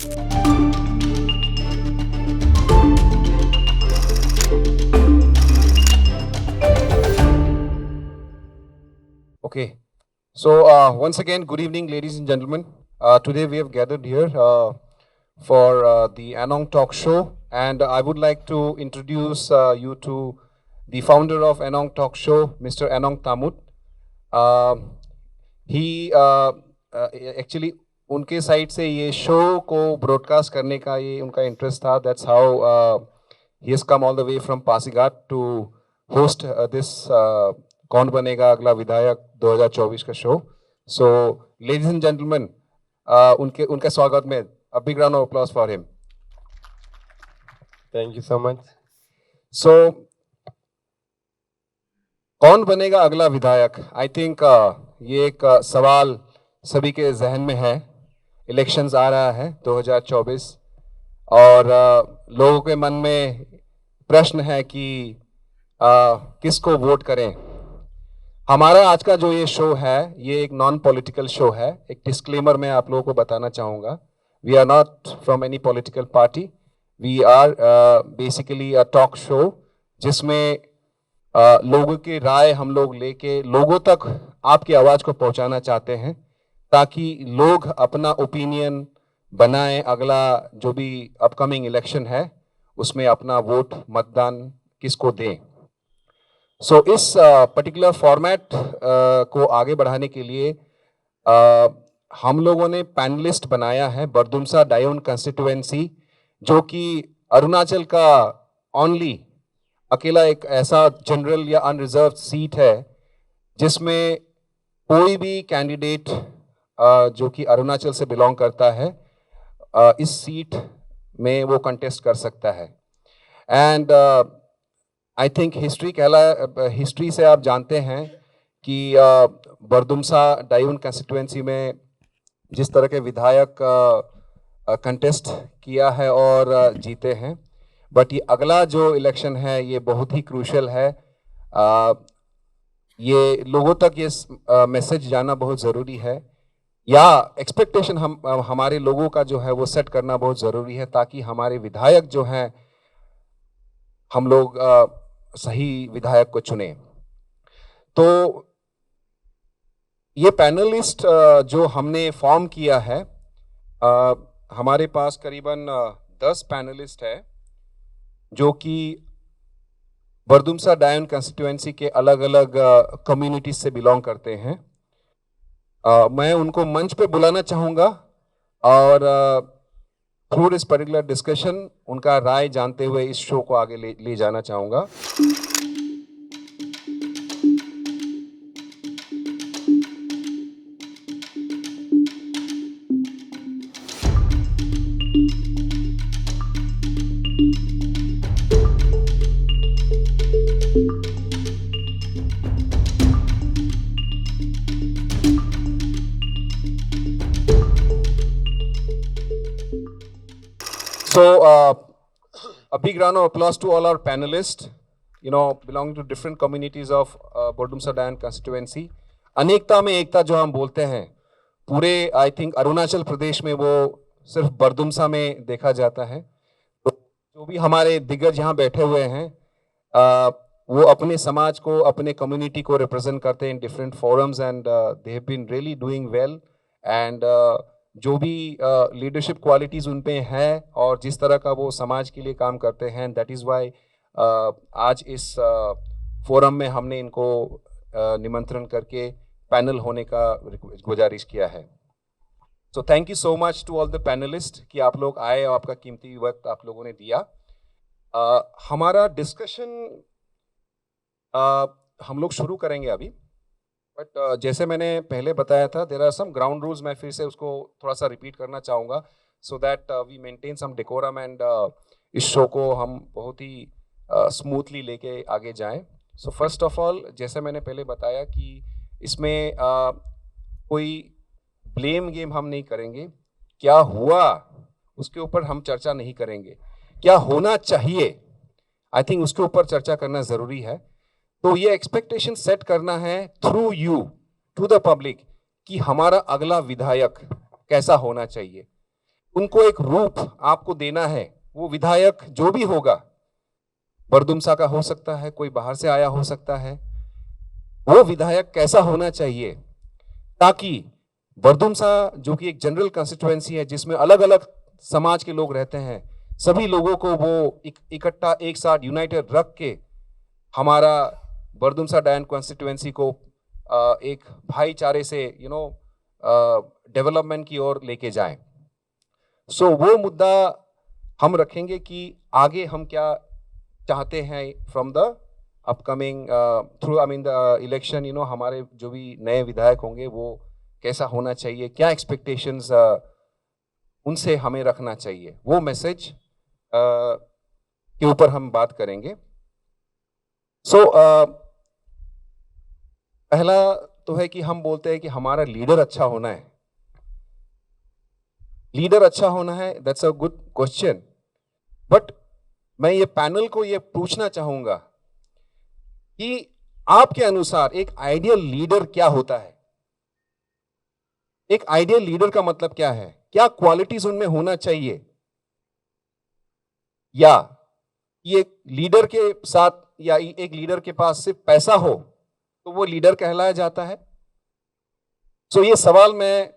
Okay. So once again, good evening, ladies and gentlemen. Today we have gathered here for the Anong Talk Show, and I would like to introduce you to the founder of Anong Talk Show, Mr. Anong Tamut. He actually उनके side से ये show को broadcast करने का ये उनका interest था. That's how he has come all the way from Pasighat to host this कौन बनेगा अगला विधायक 2024 का show. So ladies and gentleman, उनके स्वागत में a big round of applause for him. Thank you so much. So कौन बनेगा अगला विधायक? आई थिंक ये एक सवाल सभी के जहन में है. इलेक्शंस आ रहा है 2024 और लोगों के मन में प्रश्न है कि किसको वोट करें. हमारा आज का जो ये शो है ये एक नॉन पॉलिटिकल शो है. एक डिस्क्लेमर मैं आप लोगों को बताना चाहूँगा. We are not from any political party. We are basically a talk show जिसमें लोगों की राय हम लोग लेके लोगों तक आपकी आवाज़ को पहुंचाना चाहते हैं ताकि लोग अपना ओपिनियन बनाएं. अगला जो भी अपकमिंग इलेक्शन है उसमें अपना वोट मतदान किसको दें. सो इस पर्टिकुलर फॉर्मेट को आगे बढ़ाने के लिए हम लोगों ने पैनलिस्ट बनाया है. बरदुमसा डायोन कंस्टिट्यूएंसी जो कि अरुणाचल का ओनली अकेला एक ऐसा जनरल या अनरिजर्व सीट है जिसमें कोई भी कैंडिडेट जो कि अरुणाचल से बिलोंग करता है इस सीट में वो कंटेस्ट कर सकता है. एंड आई थिंक हिस्ट्री से आप जानते हैं कि बरदुमसा डायोन कंस्टिट्यूएंसी में जिस तरह के विधायक कंटेस्ट किया है और जीते हैं. बट ये अगला जो इलेक्शन है ये बहुत ही क्रूशियल है. ये लोगों तक ये मैसेज जाना बहुत ज़रूरी है या एक्सपेक्टेशन हमारे लोगों का जो है वो सेट करना बहुत ज़रूरी है ताकि हमारे विधायक जो हैं हम लोग सही विधायक को चुने. तो ये पैनलिस्ट जो हमने फॉर्म किया है हमारे पास करीबन 10 पैनलिस्ट है जो कि बरदुमसा डायोन कंस्टिट्यूएंसी के अलग अलग कम्युनिटीज से बिलोंग करते हैं. मैं उनको मंच पे बुलाना चाहूँगा और थ्रू दिस पर्टिकुलर डिस्कशन उनका राय जानते हुए इस शो को आगे ले जाना चाहूँगा. So, a big round of applause to all our panelists, belonging to different communities of Bordumsa Dayan constituency. अनेकता में एकता जो हम बोलते हैं पूरे आई थिंक अरुणाचल प्रदेश में वो सिर्फ बरदुमसा में देखा जाता है. तो जो भी हमारे दिग्गज यहाँ बैठे हुए हैं वो अपने समाज को अपने कम्युनिटी को रिप्रेजेंट करते हैं in different forums and they have been really doing well. And जो भी लीडरशिप क्वालिटीज़ उन पे हैं और जिस तरह का वो समाज के लिए काम करते हैं दैट इज़ वाई आज इस फोरम में हमने इनको निमंत्रण करके पैनल होने का गुजारिश किया है. So thank you so much to all the panelist कि आप लोग आए और आपका कीमती वक्त आप लोगों ने दिया. हमारा डिस्कशन हम लोग शुरू करेंगे अभी. बट जैसे मैंने पहले बताया था there are some ground rules. मैं फिर से उसको थोड़ा सा रिपीट करना चाहूँगा so that we maintain some decorum and इस शो को हम बहुत ही स्मूथली लेके आगे जाएं. सो फर्स्ट ऑफ ऑल जैसे मैंने पहले बताया कि इसमें कोई ब्लेम गेम हम नहीं करेंगे. क्या हुआ उसके ऊपर हम चर्चा नहीं करेंगे. क्या होना चाहिए आई थिंक उसके ऊपर चर्चा करना ज़रूरी है. तो ये एक्सपेक्टेशन सेट करना है through you to the public कि हमारा अगला विधायक कैसा होना चाहिए. उनको एक रूप आपको देना है। वो विधायक जो भी होगा, बरदुमसा का हो सकता है, कोई बाहर से आया हो सकता है, वो विधायक कैसा होना चाहिए ताकि बरदुमसा जो कि एक जनरल कंस्टिट्यूएंसी है जिसमें अलग अलग समाज के लोग रहते हैं, सभी लोगों को वो इकट्ठा एक साथ यूनाइटेड रख के हमारा बरदुमसा डायन कॉन्स्टिट्यूएंसी को एक भाईचारे से डेवलपमेंट की ओर लेके जाएं। सो वो मुद्दा हम रखेंगे कि आगे हम क्या चाहते हैं from the upcoming through the election, हमारे जो भी नए विधायक होंगे वो कैसा होना चाहिए, क्या एक्सपेक्टेशंस उनसे हमें रखना चाहिए, वो मैसेज के ऊपर हम बात करेंगे। सो पहला तो है कि हम बोलते हैं कि हमारा लीडर अच्छा होना है। लीडर अच्छा होना है, that's a good question, but मैं ये पैनल को ये पूछना चाहूंगा कि आपके अनुसार एक आइडियल लीडर क्या होता है? एक आइडियल लीडर का मतलब क्या है? क्या क्वालिटीज उनमें होना चाहिए? या ये लीडर के साथ या एक लीडर के पास सिर्फ पैसा हो तो वो लीडर कहलाया जाता है? सो ये सवाल मैं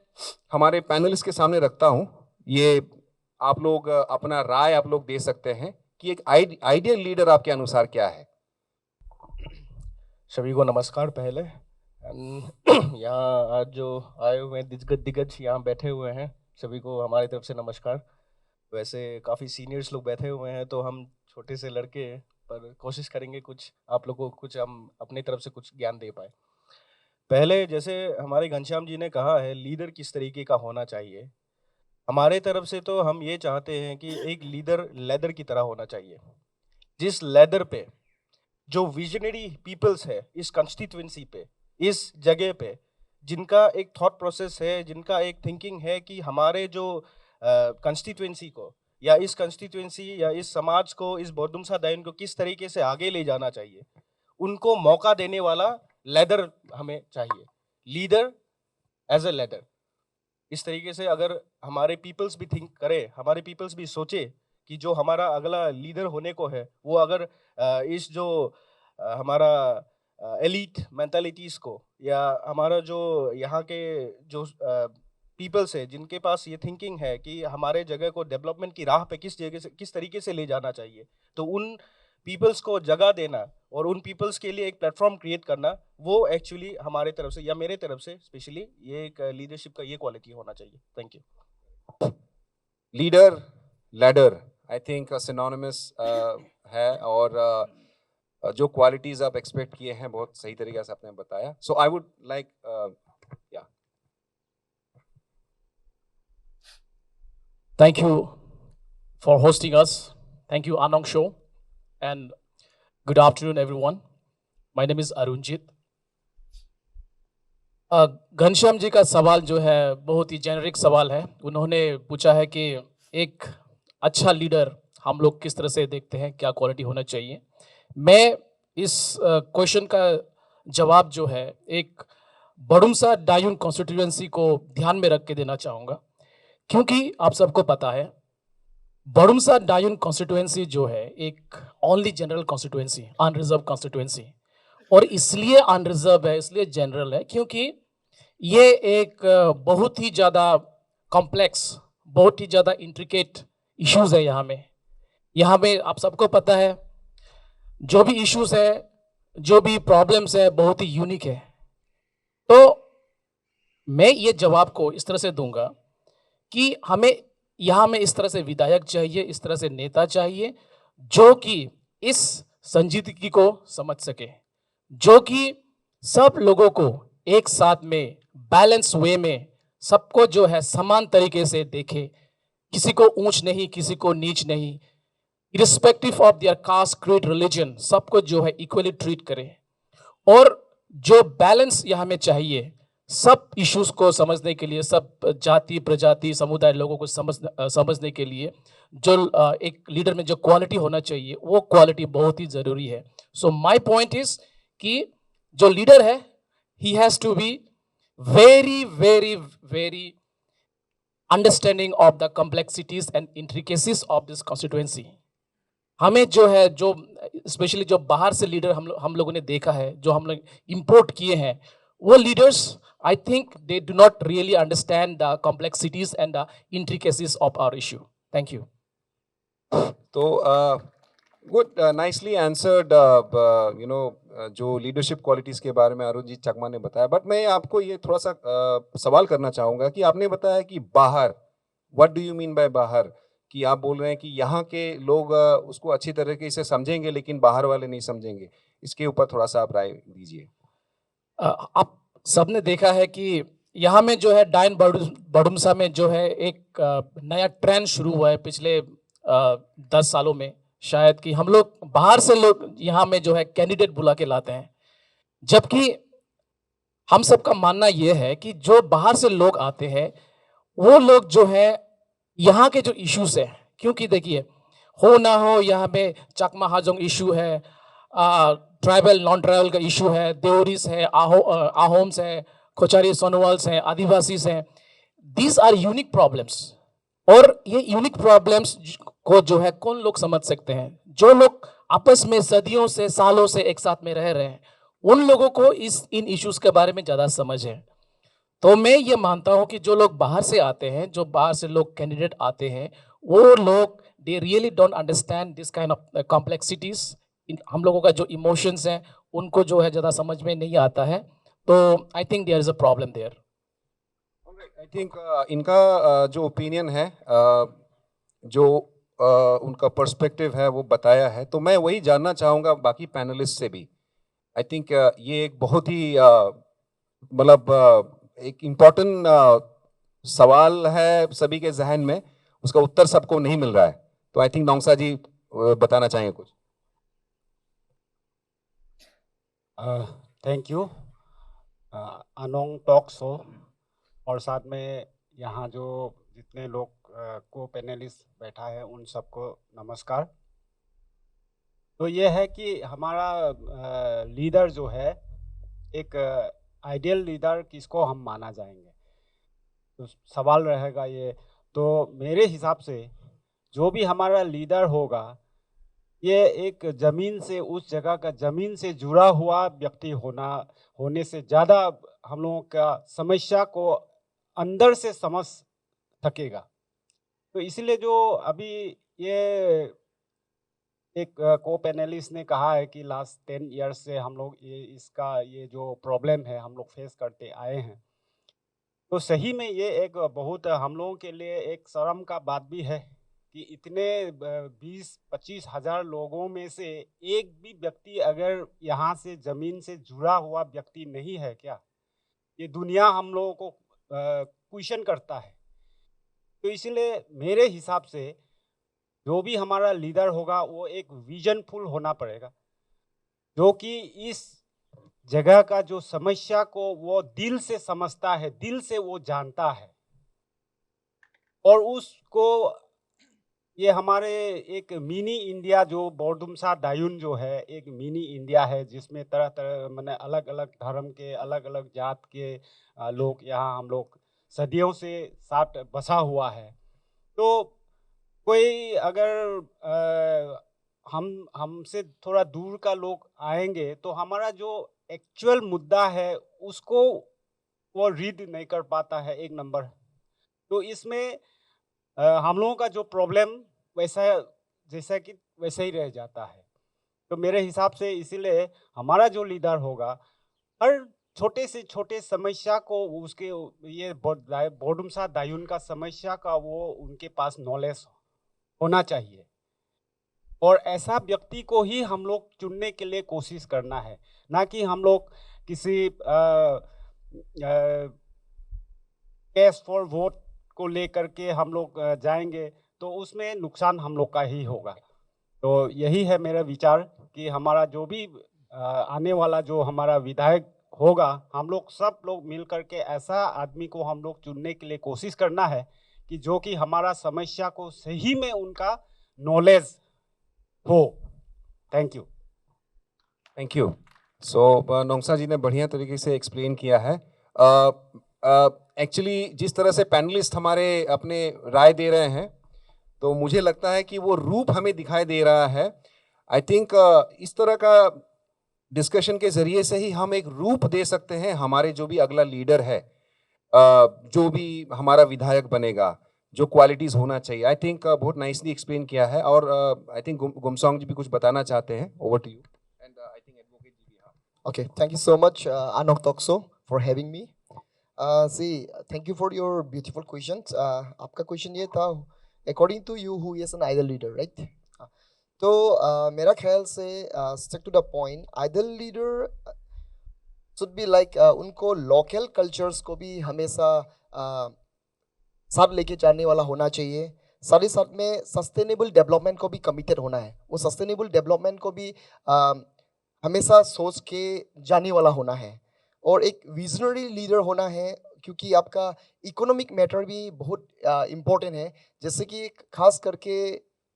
हमारे पैनलिस्ट के सामने रखता हूं। ये आप लोग अपना राय आप लोग दे सकते हैं कि एक आइडियल लीडर आपके अनुसार क्या है? सभी को नमस्कार। पहले यहाँ आज जो आए हुए हैं दिग्गज यहाँ बैठे हुए हैं, सभी को हमारी तरफ से नमस्कार। वैसे काफ़ी सीनियर्स लोग बैठे हुए हैं तो हम छोटे से लड़के हैं, पर कोशिश करेंगे कुछ आप लोगों को कुछ हम अपनी तरफ से कुछ ज्ञान दे पाए। पहले जैसे हमारे घनश्याम जी ने कहा है लीडर किस तरीके का होना चाहिए, हमारे तरफ से तो हम ये चाहते हैं कि एक लीडर लेदर की तरह होना चाहिए, जिस लेदर पे जो विजनरी पीपल्स है इस कंस्टिट्यूएंसी पे, इस जगह पे, जिनका एक थॉट प्रोसेस है, जिनका एक थिंकिंग है कि हमारे जो कंस्टिट्यूएंसी को या इस कंस्टिट्यूएंसी या इस समाज को, इस बरदुमसा डायन को किस तरीके से आगे ले जाना चाहिए, उनको मौका देने वाला लीडर हमें चाहिए। लीडर एज ए लीडर, इस तरीके से अगर हमारे पीपल्स भी थिंक करें, हमारे पीपल्स भी सोचे कि जो हमारा अगला लीडर होने को है वो अगर इस जो हमारा एलीट मेंटालिटीज़ को या हमारा जो यहाँ के जो पीपल्स है जिनके पास ये थिंकिंग है कि हमारे जगह को डेवलपमेंट की राह पे किस जगह से किस तरीके से ले जाना चाहिए, तो उन पीपल्स को जगह देना और उन पीपल्स के लिए एक प्लेटफॉर्म क्रिएट करना, वो एक्चुअली हमारे तरफ से या मेरे तरफ से स्पेशली ये एक लीडरशिप का ये क्वालिटी होना चाहिए। Thank you. Leader ladder I think synonymous है, और जो क्वालिटीज आप एक्सपेक्ट किए हैं बहुत सही तरीके से आपने बताया। सो आई वुड लाइक या Thank you for hosting us. Thank you, Anong Show. And good afternoon, everyone. My name is Arunjit. Ghanshyam ji का सवाल जो है बहुत ही जेनरिक सवाल है। उन्होंने पूछा है कि एक अच्छा लीडर हम लोग किस तरह से देखते हैं, क्या क्वालिटी होना चाहिए। मैं इस क्वेश्चन का जवाब जो है एक बरदुमसा डायुन कॉन्स्टिट्यूएंसी को ध्यान में रख के देना चाहूँगा, क्योंकि आप सबको पता है बरदुमसा डायुन कॉन्स्टिट्यूएंसी जो है एक only general constituency, unreserve constituency, और इसलिए अनरिजर्व है, इसलिए जनरल है क्योंकि ये एक बहुत ही ज़्यादा कॉम्प्लेक्स, बहुत ही ज़्यादा इंट्रिकेट इश्यूज है। यहाँ में आप सबको पता है जो भी इश्यूज है, जो भी प्रॉब्लम्स है, बहुत ही यूनिक है। तो मैं ये जवाब को इस तरह से दूंगा कि हमें यहाँ में इस तरह से विधायक चाहिए, इस तरह से नेता चाहिए जो कि इस संजीदगी को समझ सके, जो कि सब लोगों को एक साथ में बैलेंस वे में सबको जो है समान तरीके से देखे, किसी को ऊंच नहीं, किसी को नीच नहीं, irrespective of their caste, creed, religion, सबको जो है इक्वली ट्रीट करे। और जो बैलेंस यहाँ में चाहिए सब इश्यूज को समझने के लिए, सब जाति प्रजाति समुदाय लोगों को समझने के लिए जो एक लीडर में जो क्वालिटी होना चाहिए वो क्वालिटी बहुत ही ज़रूरी है। सो माय पॉइंट इज कि जो लीडर है he has to be very very very understanding of the complexities and intricacies of this constituency. हमें जो है, जो स्पेशली जो बाहर से लीडर हम लोगों ने देखा है, जो हम लोग इम्पोर्ट किए हैं, वो leaders I think they do not really understand the complexities and the intricacies of our issue. Thank you. तो गुड, नाइसली आंसर्ड, जो लीडरशिप क्वालिटीज़ के बारे में अरुण जी चकमा ने बताया। बट मैं आपको ये थोड़ा सा सवाल करना चाहूँगा कि आपने बताया कि बाहर, what do you mean by बाहर? कि आप बोल रहे हैं कि यहाँ के लोग उसको अच्छी तरीके से समझेंगे लेकिन बाहर वाले नहीं समझेंगे। इसके ऊपर थोड़ा सा आप राय दीजिए। आप सबने देखा है कि यहाँ में जो है डायन बडुमसा में जो है एक नया ट्रेंड शुरू हुआ है पिछले 10 सालों में, शायद कि हम लोग बाहर से लोग यहाँ में जो है कैंडिडेट बुला के लाते हैं, जबकि हम सबका मानना यह है कि जो बाहर से लोग आते हैं वो लोग जो है यहाँ के जो इश्यूज है, क्योंकि देखिए हो ना हो यहाँ पे चकमा हाजोंग इशू है, ट्राइबल नॉन ट्राइबल का इशू है, देवरीज है, आहोम्स है, कोचारी सोनोवाल्स हैं, आदिवासीज हैं। दीज आर यूनिक प्रॉब्लम्स, और ये यूनिक प्रॉब्लम्स को जो है कौन लोग समझ सकते हैं? जो लोग आपस में सदियों से सालों से एक साथ में रह रहे हैं, उन लोगों को इन इश्यूज के बारे में ज़्यादा समझ है। तो मैं ये मानता हूँ कि जो लोग बाहर से आते हैं, जो बाहर से लोग कैंडिडेट आते हैं, वो लोग they really don't understand this kind of complexities. हम लोगों का जो इमोशंस हैं उनको जो है ज़्यादा समझ में नहीं आता है। तो I think there is a problem there. I think इनका जो ओपिनियन है, जो उनका पर्सपेक्टिव है वो बताया है, तो मैं वही जानना चाहूँगा बाकी पैनलिस्ट से भी। आई थिंक ये एक बहुत ही मतलब एक इम्पॉर्टेंट सवाल है सभी के जहन में, उसका उत्तर सबको नहीं मिल रहा है। तो आई थिंक नोंगसा जी बताना चाहेंगे कुछ। Thank you Anong talk show, और साथ में यहाँ जो जितने लोग को पैनलिस्ट बैठा है उन सबको नमस्कार। तो ये है कि हमारा लीडर जो है, एक आइडियल लीडर किसको हम माना जाएंगे, तो सवाल रहेगा ये। तो मेरे हिसाब से जो भी हमारा लीडर होगा, ये एक ज़मीन से, उस जगह का ज़मीन से जुड़ा हुआ व्यक्ति होने से ज़्यादा हम लोगों का समस्या को अंदर से समझ सकेगा। तो इसलिए जो अभी ये एक को पैनलिस्ट ने कहा है कि लास्ट 10 ईयर्स से हम लोग ये जो प्रॉब्लम है हम लोग फेस करते आए हैं, तो सही में ये एक बहुत हम लोगों के लिए एक शर्म का बात भी है कि इतने 20-25 हज़ार लोगों में से एक भी व्यक्ति अगर यहाँ से ज़मीन से जुड़ा हुआ व्यक्ति नहीं है क्या, ये दुनिया हम लोगों को क्वेश्चन करता है। तो इसलिए मेरे हिसाब से जो भी हमारा लीडर होगा वो एक विजनफुल होना पड़ेगा, जो कि इस जगह का जो समस्या को वो दिल से समझता है, दिल से वो जानता है, और उसको ये हमारे एक मिनी इंडिया जो बोरदुमसा दायुन जो है एक मिनी इंडिया है, जिसमें तरह तरह मैंने अलग अलग धर्म के, अलग अलग जात के लोग यहाँ हम लोग सदियों से साथ बसा हुआ है। तो कोई अगर हमसे थोड़ा दूर का लोग आएंगे तो हमारा जो एक्चुअल मुद्दा है उसको वो रीड नहीं कर पाता है, एक नंबर। तो इसमें हम लोगों का जो प्रॉब्लम जैसा कि वैसे ही रह जाता है। तो मेरे हिसाब से इसीलिए हमारा जो लीडर होगा, हर छोटे से छोटे समस्या को उसके ये बोरदुमसा दायुन का समस्या का वो उनके पास नॉलेज होना चाहिए, और ऐसा व्यक्ति को ही हम लोग चुनने के लिए कोशिश करना है, ना कि हम लोग किसी कैश फॉर वोट को लेकर के हम लोग जाएंगे तो उसमें नुकसान हम लोग का ही होगा। तो यही है मेरा विचार कि हमारा जो भी आने वाला जो हमारा विधायक होगा, हम लोग सब लोग मिल करके ऐसा आदमी को हम लोग चुनने के लिए कोशिश करना है कि जो कि हमारा समस्या को सही में उनका नॉलेज हो। Thank you. Thank you. So Nongsa ji ने बढ़िया तरीके से एक्सप्लेन किया है। एक्चुअली जिस तरह से पैनलिस्ट हमारे अपने राय दे रहे हैं, तो मुझे लगता है कि वो रूप हमें दिखाई दे रहा है। आई थिंक इस तरह का डिस्कशन के जरिए से ही हम एक रूप दे सकते हैं हमारे जो भी अगला लीडर है, जो भी हमारा विधायक बनेगा, जो क्वालिटीज होना चाहिए। आई थिंक बहुत नाइसली एक्सप्लेन किया है। और आई थिंक गुमसोंग जी भी कुछ बताना चाहते हैं। Over to you. And I think advocate ji भी। हाँ, Okay, thank you so much, Anok Tokso, for having me. Thank you for your beautiful questions. आपका क्वेश्चन ये था, according to you, who is an idol leader, right? तो मेरा ख्याल से stick to the point. Idol leader should be like उनको local cultures को भी हमेशा साथ लेके जाने वाला होना चाहिए। साथ ही साथ में सस्टेनेबल डेवलपमेंट को भी कमिटेड होना है। वो सस्टेनेबल डेवलपमेंट को भी हमेशा सोच के जाने वाला होना है। और एक विजनरी लीडर होना है, क्योंकि आपका इकोनॉमिक मैटर भी बहुत इम्पोर्टेंट है। जैसे कि खास करके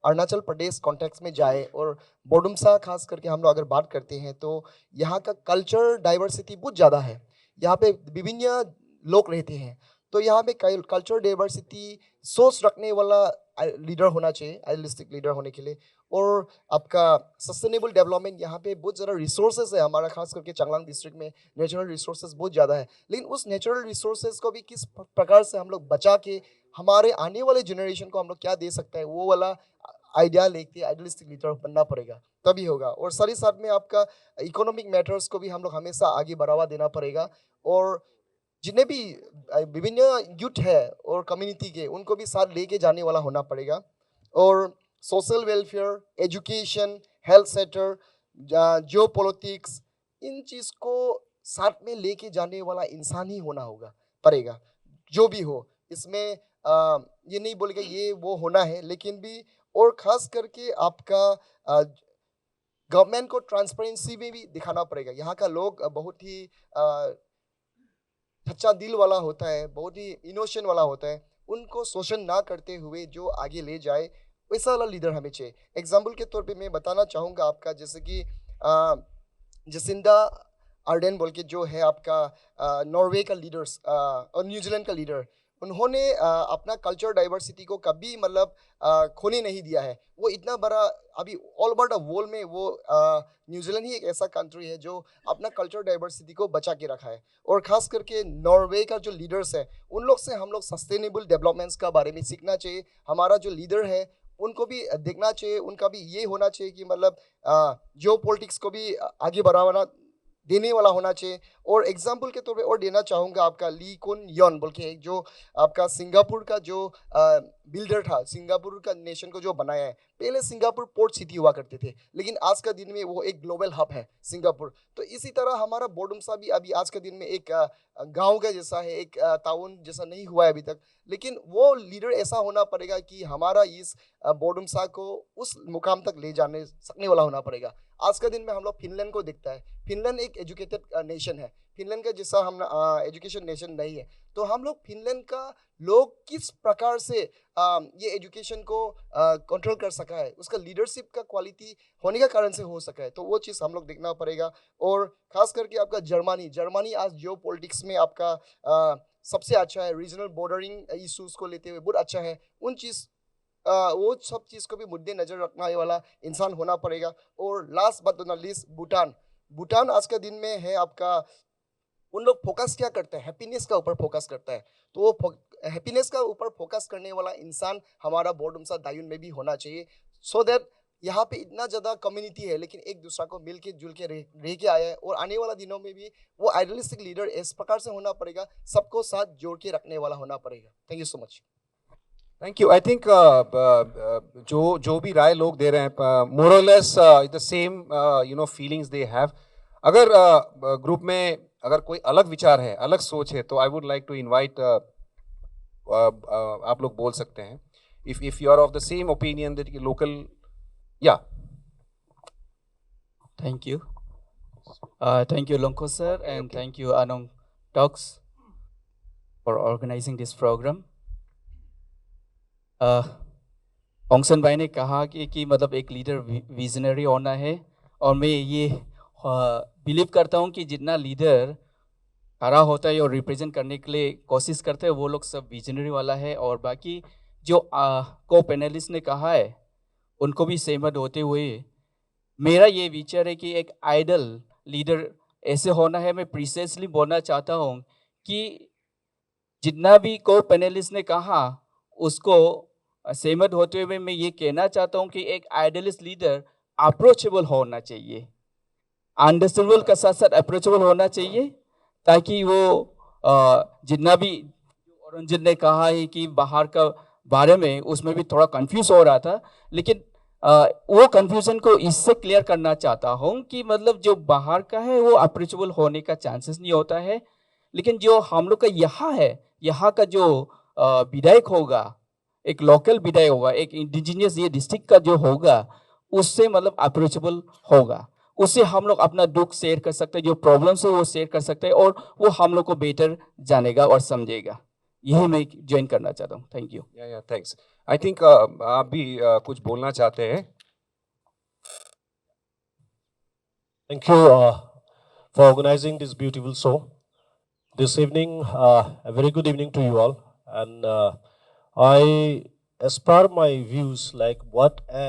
अरुणाचल प्रदेश कॉन्टेक्स्ट में जाए और बोडुमसा खास करके हम लोग अगर बात करते हैं, तो यहाँ का कल्चर डाइवर्सिटी बहुत ज़्यादा है। यहाँ पे विभिन्न लोग रहते हैं, तो यहाँ पे कल्चर डाइवर्सिटी सोच रखने वाला लीडर होना चाहिए, आइडियलिस्टिक लीडर होने के लिए। और आपका सस्टेनेबल डेवलपमेंट, यहाँ पे बहुत ज़्यादा रिसोर्सेज है हमारा, खास करके चांगलांग डिस्ट्रिक्ट में नेचुरल रिसोर्सेज बहुत ज़्यादा है। लेकिन उस नेचुरल रिसोर्सेज को भी किस प्रकार से हम लोग बचा के हमारे आने वाले जनरेशन को हम लोग क्या दे सकते हैं, वो वाला आइडिया लेके आइडियलिस्टिक लीडर बनना पड़ेगा, तभी होगा। और साथ ही साथ में आपका इकोनॉमिक मैटर्स को भी हम लोग हमेशा आगे बढ़ावा देना पड़ेगा। और जितने भी विभिन्न यूथ है और कम्युनिटी के, उनको भी साथ लेके जाने वाला होना पड़ेगा। और social welfare, education, health sector, geo politics, इन चीज़ को साथ में लेके जाने वाला इंसान ही होना होगा पड़ेगा, जो भी हो। इसमें ये नहीं बोलेगा ये वो होना है, लेकिन भी और ख़ास करके आपका गवर्नमेंट को ट्रांसपेरेंसी में भी दिखाना पड़ेगा। यहाँ का लोग बहुत ही सच्चा दिल वाला होता है, बहुत ही इनोशन वाला होता है। उनको शोषण ना करते हुए जो आगे ले जाए, वैसा वाला लीडर हमें चाहिए। एग्जाम्पल के तौर पे मैं बताना चाहूँगा आपका, जैसे कि जसिंडा आर्डेन बोल के जो है आपका नॉर्वे का लीडर्स और न्यूजीलैंड का लीडर, उन्होंने अपना कल्चर डाइवर्सिटी को कभी मतलब खोने नहीं दिया है। वो इतना बड़ा अभी ऑल ओवर द वर्ल्ड में वो न्यूजीलैंड ही एक ऐसा कंट्री है जो अपना कल्चर डाइवर्सिटी को बचा के रखा है। और ख़ास करके नॉर्वे का जो लीडर्स है, उन लोग से हम लोग सस्टेनेबल डेवलपमेंट्स का बारे में सीखना चाहिए। हमारा जो लीडर है उनको भी देखना चाहिए, उनका भी ये होना चाहिए कि मतलब जियो पॉलिटिक्स को भी आगे बढ़ावा देने वाला होना चाहिए। और एग्जाम्पल के तौर पे और देना चाहूँगा आपका ली कुन यन बोल के एक जो आपका सिंगापुर का जो बिल्डर था, सिंगापुर का नेशन को जो बनाया है। पहले सिंगापुर पोर्ट सिटी हुआ करते थे, लेकिन आज का दिन में वो एक ग्लोबल हब है सिंगापुर। तो इसी तरह हमारा बोडुमसा भी अभी आज के दिन में एक गांव का जैसा है, एक टाउन जैसा नहीं हुआ है अभी तक। लेकिन वो लीडर ऐसा होना पड़ेगा कि हमारा इस बोडुमसा को उस मुकाम तक ले जाने सकने वाला होना पड़ेगा। आज का दिन में हम लोग फिनलैंड को देखता है। फिनलैंड एक एजुकेटेड नेशन है, फिनलैंड का जैसा हम एजुकेशन नेशन नहीं है। तो हम लोग फिनलैंड का लोग किस प्रकार से ये एजुकेशन को कंट्रोल कर सका है, उसका लीडरशिप का क्वालिटी होने का कारण से हो सका है। तो वो चीज़ हम लोग देखना पड़ेगा। और खास करके आपका जर्मनी आज जियो पॉलिटिक्स में आपका सबसे अच्छा है। रीजनल बॉर्डरिंग इशूज़ को लेते हुए बहुत अच्छा है। उन चीज़ वो सब चीज़ को भी मुद्दे नज़र रखने वाला इंसान होना पड़ेगा। और last but not least, Bhutan आज का दिन में है आपका, उन लोग फोकस क्या करते हैं, हैप्पीनेस का ऊपर फोकस करता है। तो वो हैप्पीनेस का ऊपर फोकस करने वाला इंसान हमारा बोडुमसा दायुन में भी होना चाहिए, सो दैट यहाँ पे इतना ज़्यादा कम्युनिटी है लेकिन एक दूसरा को मिल के जुल के रह के आया है। और आने वाला दिनों में भी वो आइडियलिस्टिक लीडर इस प्रकार से होना पड़ेगा, सबको साथ जोड़ के रखने वाला होना पड़ेगा। Thank you so much. Thank you. I think जो भी राय लोग दे रहे हैं, मोर और less the same feelings they have. अगर ग्रुप में अगर कोई अलग विचार है, अलग सोच है, तो I would like to invite, आप लोग बोल सकते हैं। If you are of the same opinion that local, या। Thank you. Thank you, Longko sir, and thank you, Anong Talks, for organizing this program. ओंगसन भाई ने कहा कि मतलब एक लीडर विजनरी होना है, और मैं ये बिलीव करता हूँ कि जितना लीडर खड़ा होता है और रिप्रेजेंट करने के लिए कोशिश करते हैं, वो लोग सब विजनरी वाला है। और बाकी जो को पैनलिस्ट ने कहा है उनको भी सहमत होते हुए मेरा ये विचार है कि एक आइडल लीडर ऐसे होना है। मैं प्रीसाइसली बोलना चाहता हूँ कि जितना भी को पैनलिस्ट ने कहा उसको सहमत होते हुए मैं ये कहना चाहता हूँ कि एक आइडलिस्ट लीडर अप्रोचेबल होना चाहिए, अंडरस्टैंडेबल का साथ साथ अप्रोचेबल होना चाहिए, ताकि वो जितना भी रंजन ने कहा है कि बाहर का बारे में उसमें भी थोड़ा कंफ्यूज हो रहा था, लेकिन वो कंफ्यूजन को इससे क्लियर करना चाहता हूँ कि मतलब जो बाहर का है वो अप्रोचेबल होने का चांसेस नहीं होता है, लेकिन जो हम लोग का यहाँ है, यहाँ का जो विधायक होगा, एक लोकल विधायक होगा, एक इंडिजिनियस ये डिस्ट्रिक्ट का जो होगा, उससे मतलब अप्रोचेबल होगा, उससे हम लोग अपना दुख शेयर कर सकते हैं, जो प्रॉब्लम्स है वो शेयर कर सकते हैं और वो हम लोग को बेटर जानेगा और समझेगा। यही मैं ज्वाइन करना चाहता हूँ। Thank you. या थैंक्स। आई थिंक आप भी कुछ बोलना चाहते हैं। Thank you for organizing this beautiful show. This evening, a very good evening to you all. And I aspire my views like what a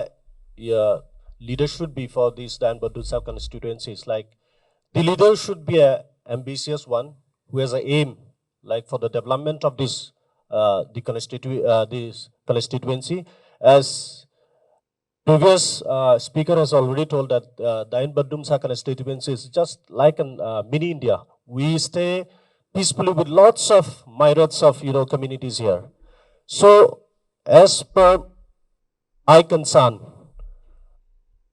leader should be for these Dan Badusa constituencies. Like the leader should be an ambitious one who has an aim like for the development of this this constituency. As previous speaker has already told that Dain Badumsa constituency is just like a mini India. We stay peacefully with lots of myriads of communities here. So, as per my concern,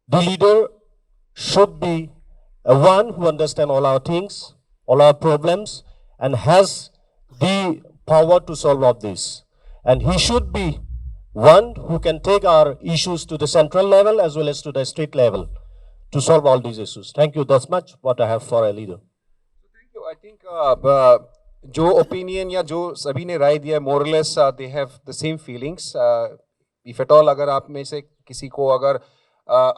the leader should be a one who understands all our things, all our problems, and has the power to solve all this. And he should be one who can take our issues to the central level as well as to the state level to solve all these issues. Thank you. That's much what I have for a leader. Thank you. I think जो opinion या जो सभी ने राय दिया, more or less they have the same feelings. If at all अगर आप में से किसी को अगर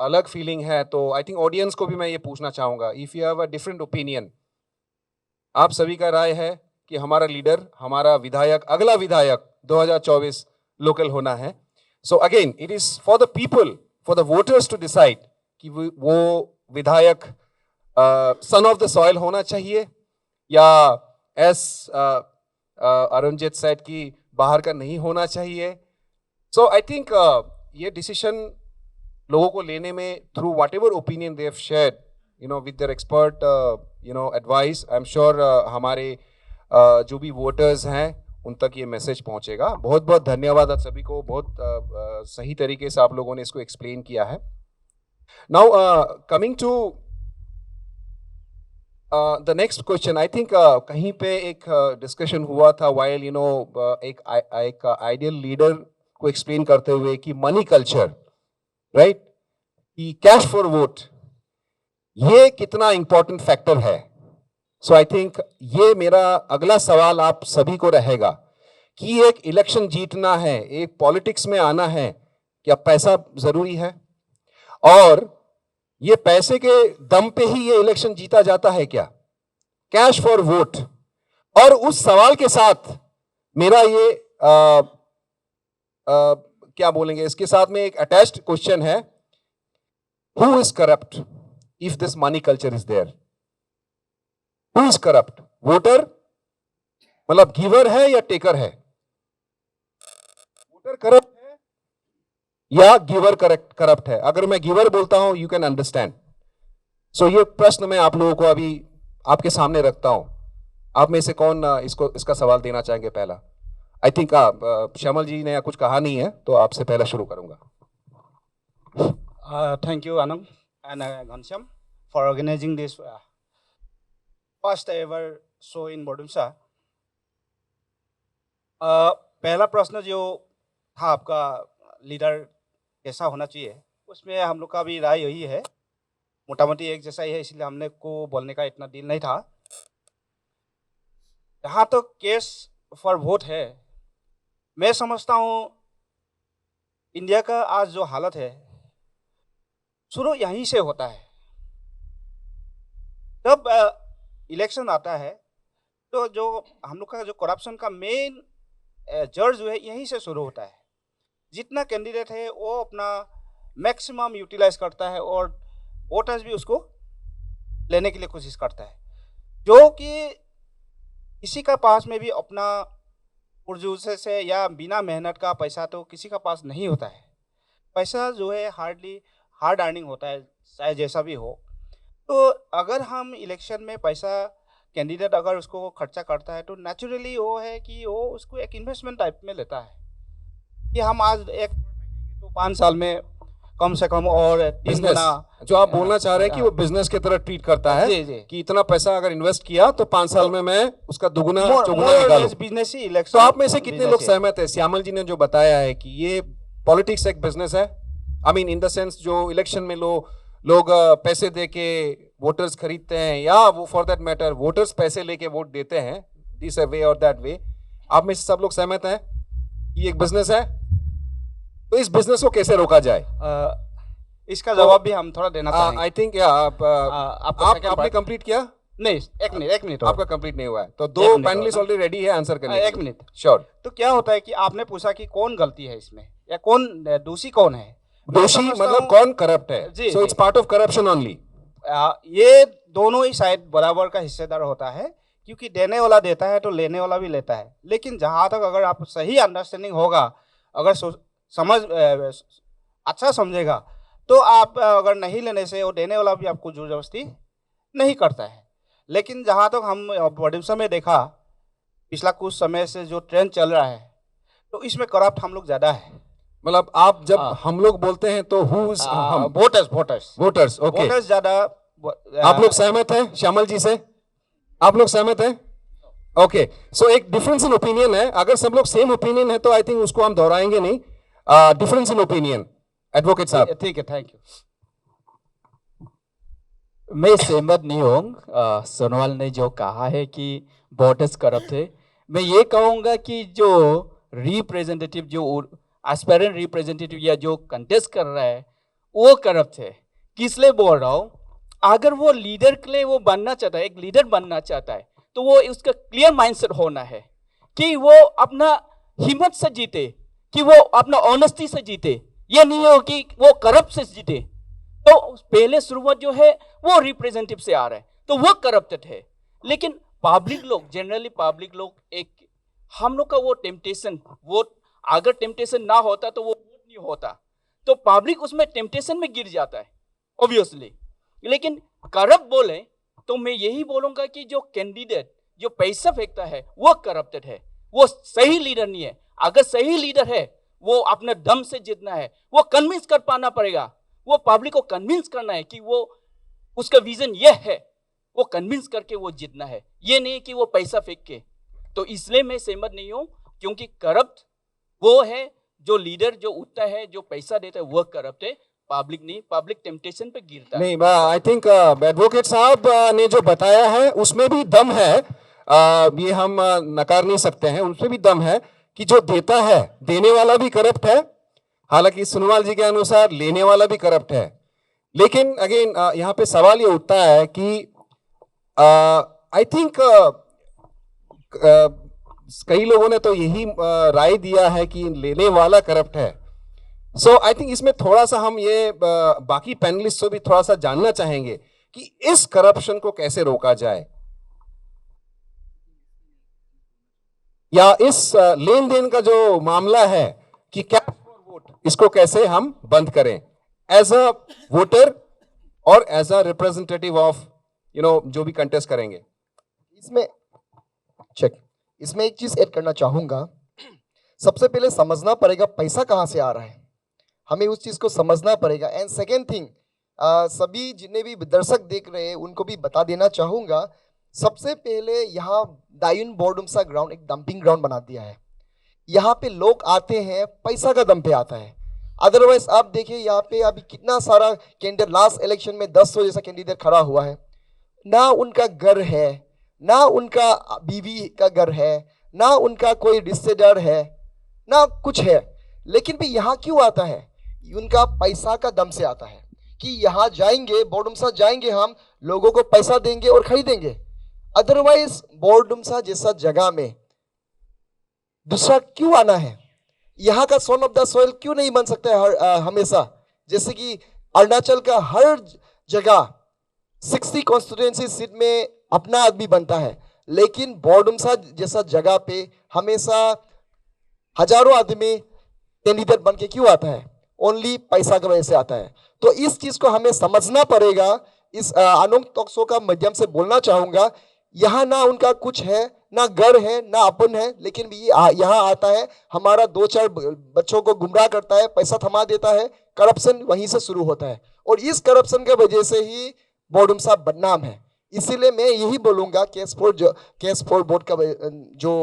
अलग फीलिंग है तो आई थिंक ऑडियंस को भी मैं ये पूछना चाहूँगा, if you have a different opinion, आप सभी का राय है कि हमारा लीडर, हमारा विधायक, अगला विधायक 2024 लोकल होना है। So again it is for the people, for the voters to decide कि वो विधायक सन ऑफ द सॉइल होना चाहिए या एस अरुणजीत सेड कि बाहर का नहीं होना चाहिए। सो आई थिंक ये डिसीजन लोगों को लेने में through what ever opinion they have shared with their expert advice, I am sure हमारे जो भी वोटर्स हैं उन तक ये मैसेज पहुंचेगा। बहुत बहुत धन्यवाद आप सभी को, बहुत सही तरीके से आप लोगों ने इसको एक्सप्लेन किया है। Now coming to the next question, I think कहीं पे एक डिस्कशन हुआ था वाइल एक आइडियल लीडर को एक्सप्लेन करते हुए कि मनी कल्चर, राइट, कि कैश फॉर वोट ये कितना इंपॉर्टेंट फैक्टर है। सो आई थिंक ये मेरा अगला सवाल आप सभी को रहेगा कि एक इलेक्शन जीतना है, एक पॉलिटिक्स में आना है, क्या पैसा जरूरी है? और ये पैसे के दम पे ही ये इलेक्शन जीता जाता है क्या? Cash for vote. और उस सवाल के साथ मेरा ये क्या बोलेंगे, इसके साथ में एक अटैच्ड क्वेश्चन है, who is corrupt if this money culture is there? Who is corrupt? Voter मतलब गिवर है या टेकर है? वोटर करप्ट है या गिवर करप्ट है? अगर मैं गिवर बोलता हूं यू कैन अंडरस्टैंड। सो ये प्रश्न मैं आप लोगों को अभी आपके सामने रखता हूं। आप में से कौन इसका सवाल देना चाहेंगे पहला? आई थिंक श्यामल जी ने कुछ कहा नहीं है तो आपसे पहला शुरू करूंगा। Thank you, Anand and Ghanshyam, for organizing this first ever show in Bodumsa. पहला प्रश्न जो था आपका, लीडर कैसा होना चाहिए, उसमें हम लोग का भी राय यही है, मोटा मोटी एक जैसा ही है, इसलिए हमने को बोलने का इतना दिल नहीं था। जहाँ तो केस फॉर वोट है, मैं समझता हूँ इंडिया का आज जो हालत है शुरू यहीं से होता है। जब इलेक्शन आता है तो जो हम लोग का जो करप्शन का मेन जड़ जो है यहीं से शुरू होता है। जितना कैंडिडेट है वो अपना मैक्सिमम यूटिलाइज करता है और वोटर्स भी उसको लेने के लिए कोशिश करता है, जो कि किसी का पास में भी अपना पुरजूसे से या बिना मेहनत का पैसा तो किसी का पास नहीं होता है। पैसा जो है हार्ड अर्निंग होता है, चाहे जैसा भी हो। तो अगर हम इलेक्शन में पैसा कैंडिडेट अगर उसको खर्चा करता है तो नेचुरली वो है कि वो उसको एक इन्वेस्टमेंट टाइप में लेता है कि हम आज एक तो 5 साल में कम से कम और 3 बिजनेस गुना। जो आप बोलना चाह रहे हैं कि वो बिजनेस की तरह ट्रीट करता है जी, जी। कि इतना पैसा अगर इन्वेस्ट किया तो 5 साल में मैं उसका दुगुना चौगुना निकालूं। बिजनेस ही इलेक्शन। तो आप में से कितने लोग सहमत है श्यामल जी ने जो बताया है कि ये पॉलिटिक्स एक बिजनेस है? I mean in the sense जो इलेक्शन में लोग पैसे दे के वोटर्स खरीदते हैं, या वो फॉर दैट मैटर वोटर्स पैसे लेके वोट देते हैं, दिस वे और दैट वे। आप में से सब लोग सहमत हैं कि एक बिजनेस है? तो इस बिजनेस को कैसे रोका जाए? इसका जवाब भी हम थोड़ा देना चाहेंगे। आई थिंक आपने कंप्लीट किया? नहीं, एक मिनट आपका कंप्लीट नहीं हुआ है तो एक 2 मिनट पैनलिस्ट और ऑलरेडी रेडी है आंसर करने के एक लिए। मिनट। श्योर। तो क्या होता है कि आपने पूछा कि कौन गलती है इसमें या कौन दोषी कौन है। दोषी मैं समझता मतलब हूँ- कौन करप्ट है? जी, सो जी। It's part of corruption only. ये दोनों ही साइड बराबर का हिस्सेदार होता है, क्योंकि देने वाला देता है तो लेने वाला भी लेता है। लेकिन जहाँ तक अगर आप सही अंडरस्टैंडिंग होगा, अगर समझ अच्छा समझेगा, तो आप अगर नहीं लेने से वो देने वाला भी आपको जोर जबरदस्ती नहीं करता है। लेकिन जहाँ तक हम बड़े समय देखा, पिछला कुछ समय से जो ट्रेंड चल रहा है, तो इसमें करप्ट हम लोग ज़्यादा है। मतलब आप जब हम लोग बोलते हैं तो हु इज हम? वोटर्स। ओके, वोटर्स ज़्यादा। आप लोग सहमत हैं श्यामल जी से? आप लोग सहमत हैं? ओके, सो एक डिफरेंस इन ओपिनियन है। अगर सब लोग सेम ओपिनियन है तो आई थिंक उसको हम दोहराएंगे नहीं। डिफरेंस इन ओपिनियन, एडवोकेट साहब। ठीक है, थैंक यू। मैं सहमत नहीं हूँ सोनोवाल ने जो कहा है कि वोटर्स करप्ट है। मैं ये कहूँगा कि जो रिप्रेजेंटेटिव, जो एस्पायरेंट रिप्रेजेंटेटिव या जो कंटेस्ट कर रहा है वो करप्ट है। किस लिए बोल रहा हूँ? अगर वो लीडर के लिए वो बनना चाहता है, एक लीडर बनना चाहता है, तो वो उसका क्लियर माइंडसेट होना है कि वो अपना हिम्मत से जीते, कि वो अपना ऑनेस्टी से जीते। ये नहीं हो कि वो करप्ट से जीते। तो पहले शुरुआत जो है वो रिप्रेजेंटेटिव से आ रहा है, तो वो करप्टेड है। लेकिन पब्लिक लोग, जनरली पब्लिक लोग, एक हम लोग का वो टेम्पटेशन, वो अगर टेम्पटेशन ना होता तो वो वोट नहीं होता, तो पब्लिक उसमें टेम्पटेशन में गिर जाता है ऑब्वियसली। लेकिन करप्ट बोले तो मैं यही बोलूंगा कि जो कैंडिडेट जो पैसा फेंकता है वो करप्टेड है, वो सही लीडर नहीं है। अगर सही लीडर है, वो अपने दम से जीतना है, वो कन्विंस कर पाना पड़ेगा, वो पब्लिक को कन्विंस करना है कि वो उसका विजन ये है, वो कन्विंस करके वो जीतना है, ये नहीं कि वो पैसा फेंक के। तो इसलिए मैं सहमत नहीं हूँ, क्योंकि करप्ट वो है जो लीडर जो उठता है, जो पैसा देता है, वो करप्ट है। पब्लिक नहीं, पब्लिक टेम्पटेशन पे गिरता है। नहीं, आई थिंक एडवोकेट साहब ने जो बताया है उसमें भी दम है। ये हम नकार नहीं सकते हैं, उसमें भी दम है कि जो देता है, देने वाला भी करप्ट है। हालांकि सोनोवाल जी के अनुसार लेने वाला भी करप्ट है। लेकिन अगेन यहाँ पे सवाल ये उठता है कि आई थिंक कई लोगों ने तो यही राय दिया है कि लेने वाला करप्ट है। सो आई थिंक इसमें थोड़ा सा हम ये बाकी पैनलिस्ट से भी थोड़ा सा जानना चाहेंगे कि इस करप्शन को कैसे रोका जाए, या इस लेन देन का जो मामला है कि कैश फॉर वोट, इसको कैसे हम बंद करें एज अ वोटर और एज अ रिप्रेजेंटेटिव ऑफ जो भी कंटेस्ट करेंगे। इसमें एक चीज ऐड करना चाहूंगा। सबसे पहले समझना पड़ेगा पैसा कहाँ से आ रहा है, हमें उस चीज को समझना पड़ेगा। एंड सेकेंड थिंग, सभी जितने भी दर्शक देख रहे हैं उनको भी बता देना चाहूंगा, सबसे पहले यहाँ दायुन बोर्डुमसा ग्राउंड एक डंपिंग ग्राउंड बना दिया है। यहाँ पे लोग आते हैं, पैसा का दम पे आता है। अदरवाइज आप देखिए यहाँ पे अभी कितना सारा कैंडिडेट, लास्ट इलेक्शन में 10 जैसा कैंडिडेट खड़ा हुआ है, ना उनका घर है, ना उनका बीवी का घर है, ना उनका कोई रिश्तेदार है, ना कुछ है। लेकिन भी यहाँ क्यों आता है? उनका पैसा का दम से आता है कि यहाँ जाएंगे, बोर्डुमसा जाएंगे, हम लोगों को पैसा देंगे और खरीदेंगे। अदरवाइज बोरडुमसा जैसा जगह में दूसरा क्यों आना है? यहाँ का सोन ऑफ द सोइल क्यों नहीं बन सकता है हमेशा? जैसे कि अरुणाचल का हर जगह 60 कॉन्स्टिट्यूएंसी सीट में अपना आदमी बनता है, लेकिन बोरडुमसा जैसा जगह पे हमेशा हजारों आदमी कैंडिडेट बन के क्यों आता है? ओनली पैसा की वजह से आता है। तो इस चीज को हमें समझना पड़ेगा। इस अनोंग तोक्सो का माध्यम से बोलना चाहूंगा, यहाँ ना उनका कुछ है, ना घर है, ना अपन है, लेकिन भी यहाँ आता है, हमारा 2-4 बच्चों को गुमराह करता है, पैसा थमा देता है, करप्शन वहीं से शुरू होता है, और इस करप्शन के वजह से ही बोरडुमसा बदनाम है। इसीलिए मैं यही बोलूंगा केस फोर बोर्ड का जो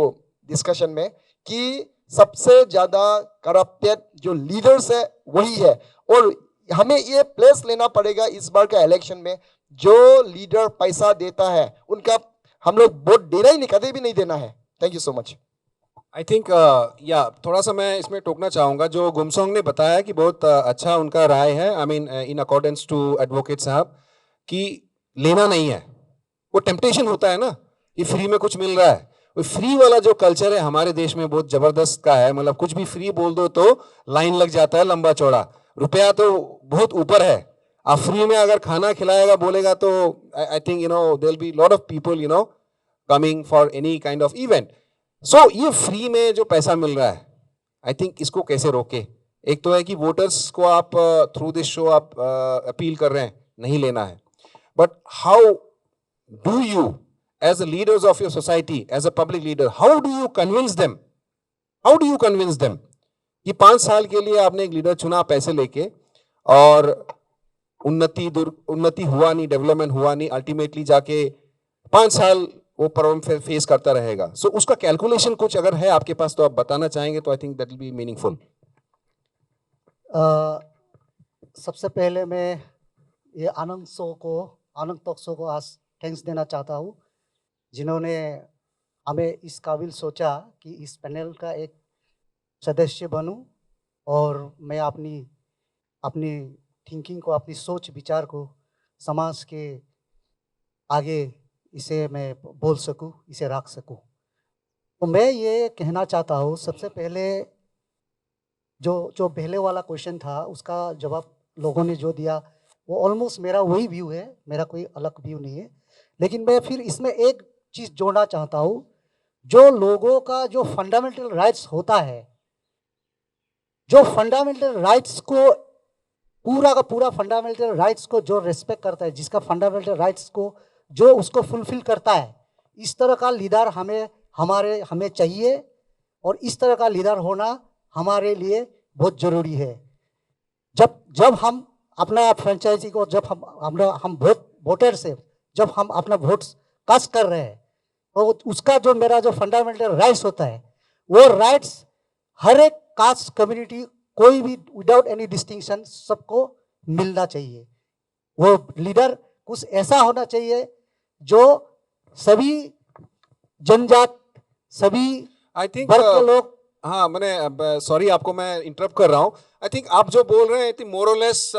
डिस्कशन में, कि सबसे ज्यादा करप्टेड जो लीडर्स है वही है, और हमें ये प्लेस लेना पड़ेगा इस बार का इलेक्शन में। जो लीडर पैसा देता है उनका हम लोग वोट देना ही नहीं, कभी भी नहीं देना है। Thank you so much. I think या थोड़ा सा मैं इसमें टोकना चाहूँगा। जो गुमसोंग ने बताया कि बहुत अच्छा उनका राय है, I mean in accordance to advocate साहब, कि लेना नहीं है। वो टेम्पटेशन होता है ना, ये फ्री में कुछ मिल रहा है। वो फ्री वाला जो कल्चर है हमारे देश में बहुत जबरदस्त का है, मतलब कुछ भी फ्री बोल दो तो लाइन लग जाता है लंबा चौड़ा, रुपया तो बहुत ऊपर है। आप फ्री में अगर खाना खिलाएगा बोलेगा तो I think there will be lot of people coming for any kind of event. So ये फ्री में जो पैसा मिल रहा है, आई थिंक इसको कैसे रोके? एक तो है कि वोटर्स को आप थ्रू दिस शो आप अपील कर रहे हैं नहीं लेना है, but how do you as the leaders of your society, as a public leader, how do you convince them? How do you convince them कि 5 साल के लिए आपने एक लीडर चुना पैसे लेके, और उन्नति हुआ नहीं, डेवलपमेंट हुआ नहीं, अल्टीमेटली जाके 5 साल वो प्रॉब्लम फेस करता रहेगा। सो उसका कैलकुलेशन कुछ अगर है आपके पास तो आप बताना चाहेंगे तो I think that will be meaningful. सबसे पहले मैं ये आनंद तोक्सो को आज थैंक्स देना चाहता हूँ, जिन्होंने हमें इस काबिल सोचा कि इस पैनल का एक सदस्य बनूं, और मैं अपनी थिंकिंग को, अपनी सोच विचार को समाज के आगे इसे मैं बोल सकूं, इसे रख सकूं। तो मैं ये कहना चाहता हूँ, सबसे पहले जो पहले वाला क्वेश्चन था उसका जवाब लोगों ने जो दिया वो ऑलमोस्ट मेरा वही व्यू है, मेरा कोई अलग व्यू नहीं है। लेकिन मैं फिर इसमें एक चीज़ जोड़ना चाहता हूँ, जो लोगों का जो फंडामेंटल राइट्स होता है, जो फंडामेंटल राइट्स को पूरा का पूरा फंडामेंटल राइट्स को जो रेस्पेक्ट करता है, जिसका फंडामेंटल राइट्स को जो उसको फुलफिल करता है, इस तरह का लीडर हमें चाहिए, और इस तरह का लीडर होना हमारे लिए बहुत ज़रूरी है। जब हम अपना फ्रेंचाइजी को, जब हम वोटर से जब हम अपना वोट कास्ट कर रहे हैं, तो उसका जो मेरा जो फंडामेंटल राइट्स होता है, वो राइट्स हर एक कास्ट कम्युनिटी, कोई भी विदाउट एनी डिस्टिंक्शन सबको मिलना चाहिए। वो लीडर कुछ ऐसा होना चाहिए जो सभी जनजात, सभी आई थिंक वर्ग के लोग। हाँ, मैंने सॉरी आपको मैं इंटरप्ट कर रहा हूँ। आई थिंक आप जो बोल रहे हैं मोर और लेस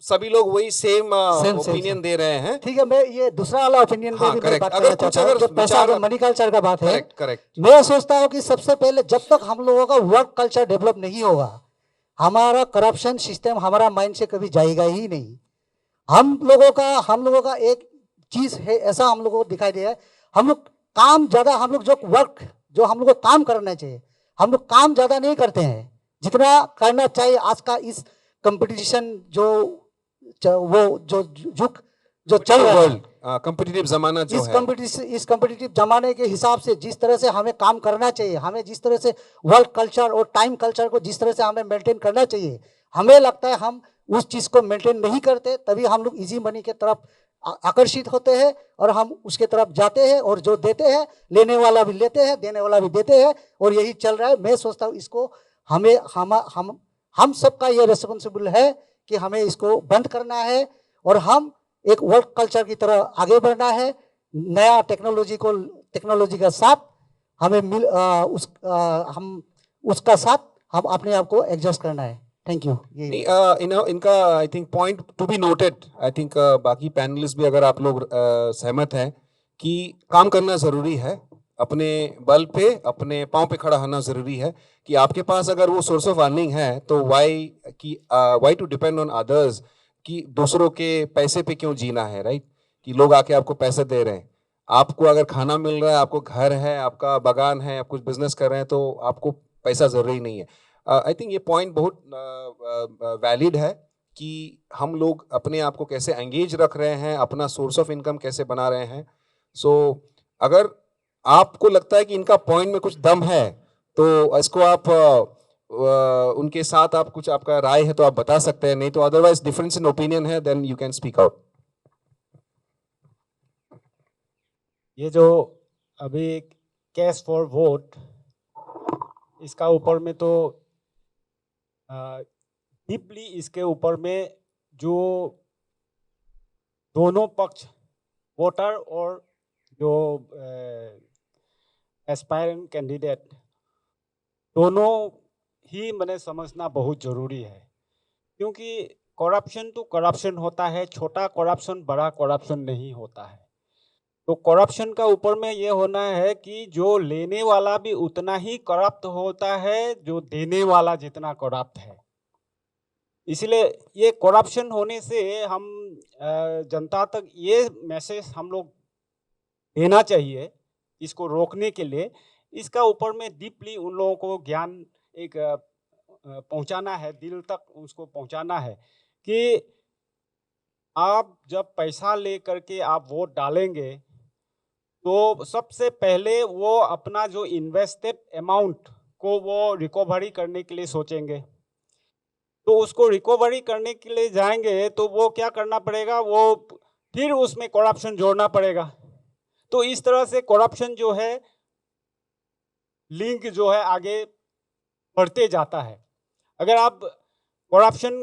सभी लोग वही सेम ओपिनियन दे रहे हैं। ठीक है, मैं ये दूसरा वाला ओपिनियन में भी बात करना चाहता हूँ, जो पैसा जो मनी कल्चर का बात है। करेक्ट। मैं सोचता हूँ कि सबसे पहले जब तक हम लोगों का वर्क कल्चर डेवलप नहीं होगा, हमारा करप्शन सिस्टम हमारा माइंड से कभी जाएगा ही नहीं। हम लोगों का एक चीज है ऐसा हम लोगों को दिखाई दिया है, हम लोग काम ज्यादा, हम लोग जो हम लोग को काम करना चाहिए, हम लोग काम ज्यादा नहीं करते हैं जितना करना चाहिए। आज का इस कंपटीशन जो चल रहा है, कॉम्पिटिटिव जमाना जो है, इस कॉम्पिटिटिव जमाने के हिसाब से जिस तरह से हमें काम करना चाहिए, हमें जिस तरह से वर्क कल्चर और टाइम कल्चर को जिस तरह से हमें मेंटेन करना चाहिए, हमें लगता है हम उस चीज़ को मेंटेन नहीं करते, तभी हम लोग इजी मनी के तरफ आकर्षित होते हैं और हम उसके तरफ जाते हैं, और जो देते हैं लेने वाला भी लेते हैं, देने वाला भी देते हैं, और यही चल रहा है। मैं सोचता हूँ इसको हम सबका ये रिस्पॉन्सिबल है कि हमें इसको बंद करना है, और हम एक वर्क कल्चर की तरह आगे बढ़ना है। नया टेक्नोलॉजी का साथ हमें हम उसका साथ हम अपने आप को एडजस्ट करना है। Thank you. इनका I think point to be noted. I think बाकी पैनलिस्ट भी अगर आप लोग सहमत हैं कि काम करना ज़रूरी है, अपने बल पे अपने पाँव पे खड़ा होना ज़रूरी है कि आपके पास अगर वो सोर्स ऑफ अर्निंग है तो why to depend on others, कि दूसरों के पैसे पे क्यों जीना है, राइट? कि लोग आके आपको पैसे दे रहे हैं, आपको अगर खाना मिल रहा है, आपको घर है, आपका बागान है, आप कुछ बिजनेस कर रहे हैं तो आपको पैसा ज़रूरी नहीं है। आई थिंक ये पॉइंट बहुत वैलिड है कि हम लोग अपने आप को कैसे एंगेज रख रहे हैं, अपना सोर्स ऑफ इनकम कैसे बना रहे हैं। सो अगर आपको लगता है कि इनका पॉइंट में कुछ दम है तो इसको आप उनके साथ आप कुछ आपका राय है तो आप बता सकते हैं, नहीं तो अदरवाइज डिफरेंस इन ओपिनियन है then you can speak out. ये जो अभी कैश फॉर वोट, इसका ऊपर में तो डीपली इसके ऊपर में जो दोनों पक्ष, वोटर और जो एस्पायरेंट कैंडिडेट, दोनों ही मैंने समझना बहुत ज़रूरी है। क्योंकि करप्शन तो करप्शन होता है, छोटा करप्शन बड़ा करप्शन नहीं होता है। तो करप्शन का ऊपर में ये होना है कि जो लेने वाला भी उतना ही करप्ट होता है जो देने वाला जितना करप्ट है। इसलिए ये करप्शन होने से हम जनता तक ये मैसेज हम लोग देना चाहिए, इसको रोकने के लिए। इसका ऊपर में डीपली उन लोगों को ज्ञान एक पहुंचाना है, दिल तक उसको पहुंचाना है कि आप जब पैसा ले करके आप वोट डालेंगे तो सबसे पहले वो अपना जो इन्वेस्टेड अमाउंट को वो रिकवरी करने के लिए सोचेंगे। तो उसको रिकवरी करने के लिए जाएंगे तो वो क्या करना पड़ेगा, वो फिर उसमें करप्शन जोड़ना पड़ेगा। तो इस तरह से करप्शन जो है, लिंक जो है आगे बढ़ते जाता है। अगर आप करप्शन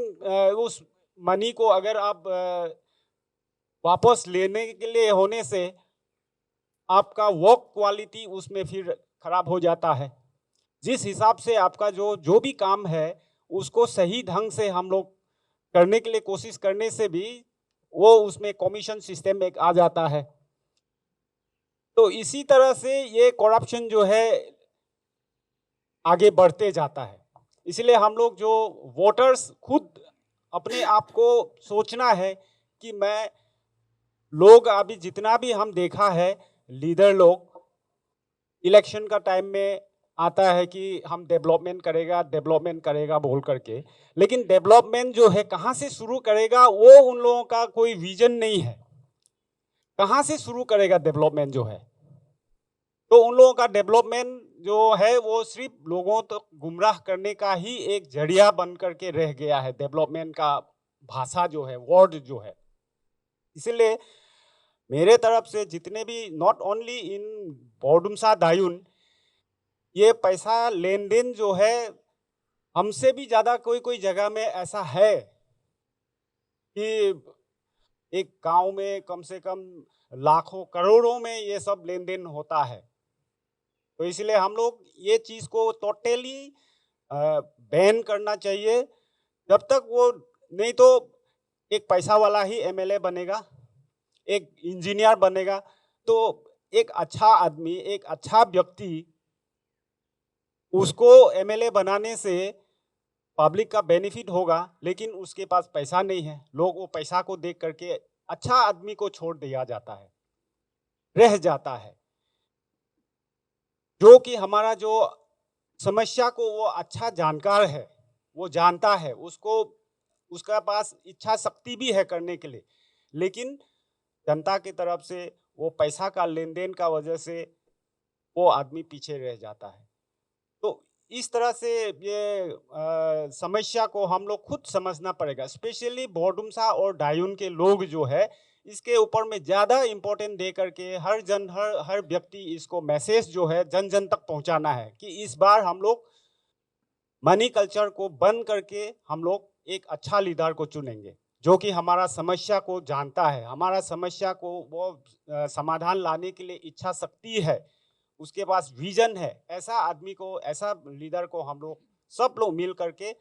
उस मनी को अगर आप वापस लेने के लिए होने से आपका वर्क क्वालिटी उसमें फिर खराब हो जाता है। जिस हिसाब से आपका जो भी काम है उसको सही ढंग से हम लोग करने के लिए कोशिश करने से भी वो उसमें कमीशन सिस्टम एक आ जाता है। तो इसी तरह से ये करप्शन जो है आगे बढ़ते जाता है। इसलिए हम लोग जो वोटर्स खुद अपने आप को सोचना है कि मैं लोग अभी जितना भी हम देखा है, लीडर लोग इलेक्शन का टाइम में आता है कि हम डेवलपमेंट करेगा बोल करके, लेकिन डेवलपमेंट जो है कहाँ से शुरू करेगा वो उन लोगों का कोई विजन नहीं है। कहाँ से शुरू करेगा डेवलपमेंट जो है? तो उन लोगों का डेवलपमेंट जो है वो सिर्फ लोगों तक गुमराह करने का ही एक जरिया बन करके रह गया है। डेवलपमेंट का भाषा जो है, वर्ड जो है। इसलिए मेरे तरफ से जितने भी, नॉट ओनली इन बोर्डुमसा दायुन, ये पैसा लेन देन जो है हमसे भी ज़्यादा कोई जगह में ऐसा है कि एक गांव में कम से कम लाखों करोड़ों में ये सब लेन देन होता है। तो इसलिए हम लोग ये चीज़ को टोटली बैन करना चाहिए। जब तक वो नहीं तो एक पैसा वाला ही एमएलए बनेगा, एक इंजीनियर बनेगा, तो एक अच्छा आदमी, एक अच्छा व्यक्ति, उसको एमएलए बनाने से पब्लिक का बेनिफिट होगा, लेकिन उसके पास पैसा नहीं है। लोग वो पैसा को देख करके अच्छा आदमी को छोड़ दिया जाता है, रह जाता है, जो कि हमारा जो समस्या को वो अच्छा जानकार है, वो जानता है, उसको उसका पास इच्छा शक्ति भी है करने के लिए, लेकिन जनता की तरफ से वो पैसा का लेन देन का वजह से वो आदमी पीछे रह जाता है। तो इस तरह से ये समस्या को हम लोग खुद समझना पड़ेगा। स्पेशली बोर्डुमसा और डायुन के लोग जो है इसके ऊपर में ज़्यादा इम्पोर्टेंट दे करके हर व्यक्ति इसको मैसेज जो है जन जन तक पहुंचाना है कि इस बार हम लोग मनी कल्चर को बंद करके हम लोग एक अच्छा लीडर को चुनेंगे जो कि हमारा समस्या को जानता है, हमारा समस्या को वो समाधान लाने के लिए इच्छा शक्ति है, उसके पास विजन है। ऐसा आदमी को, ऐसा लीडर को हम लोग सब लोग मिल करके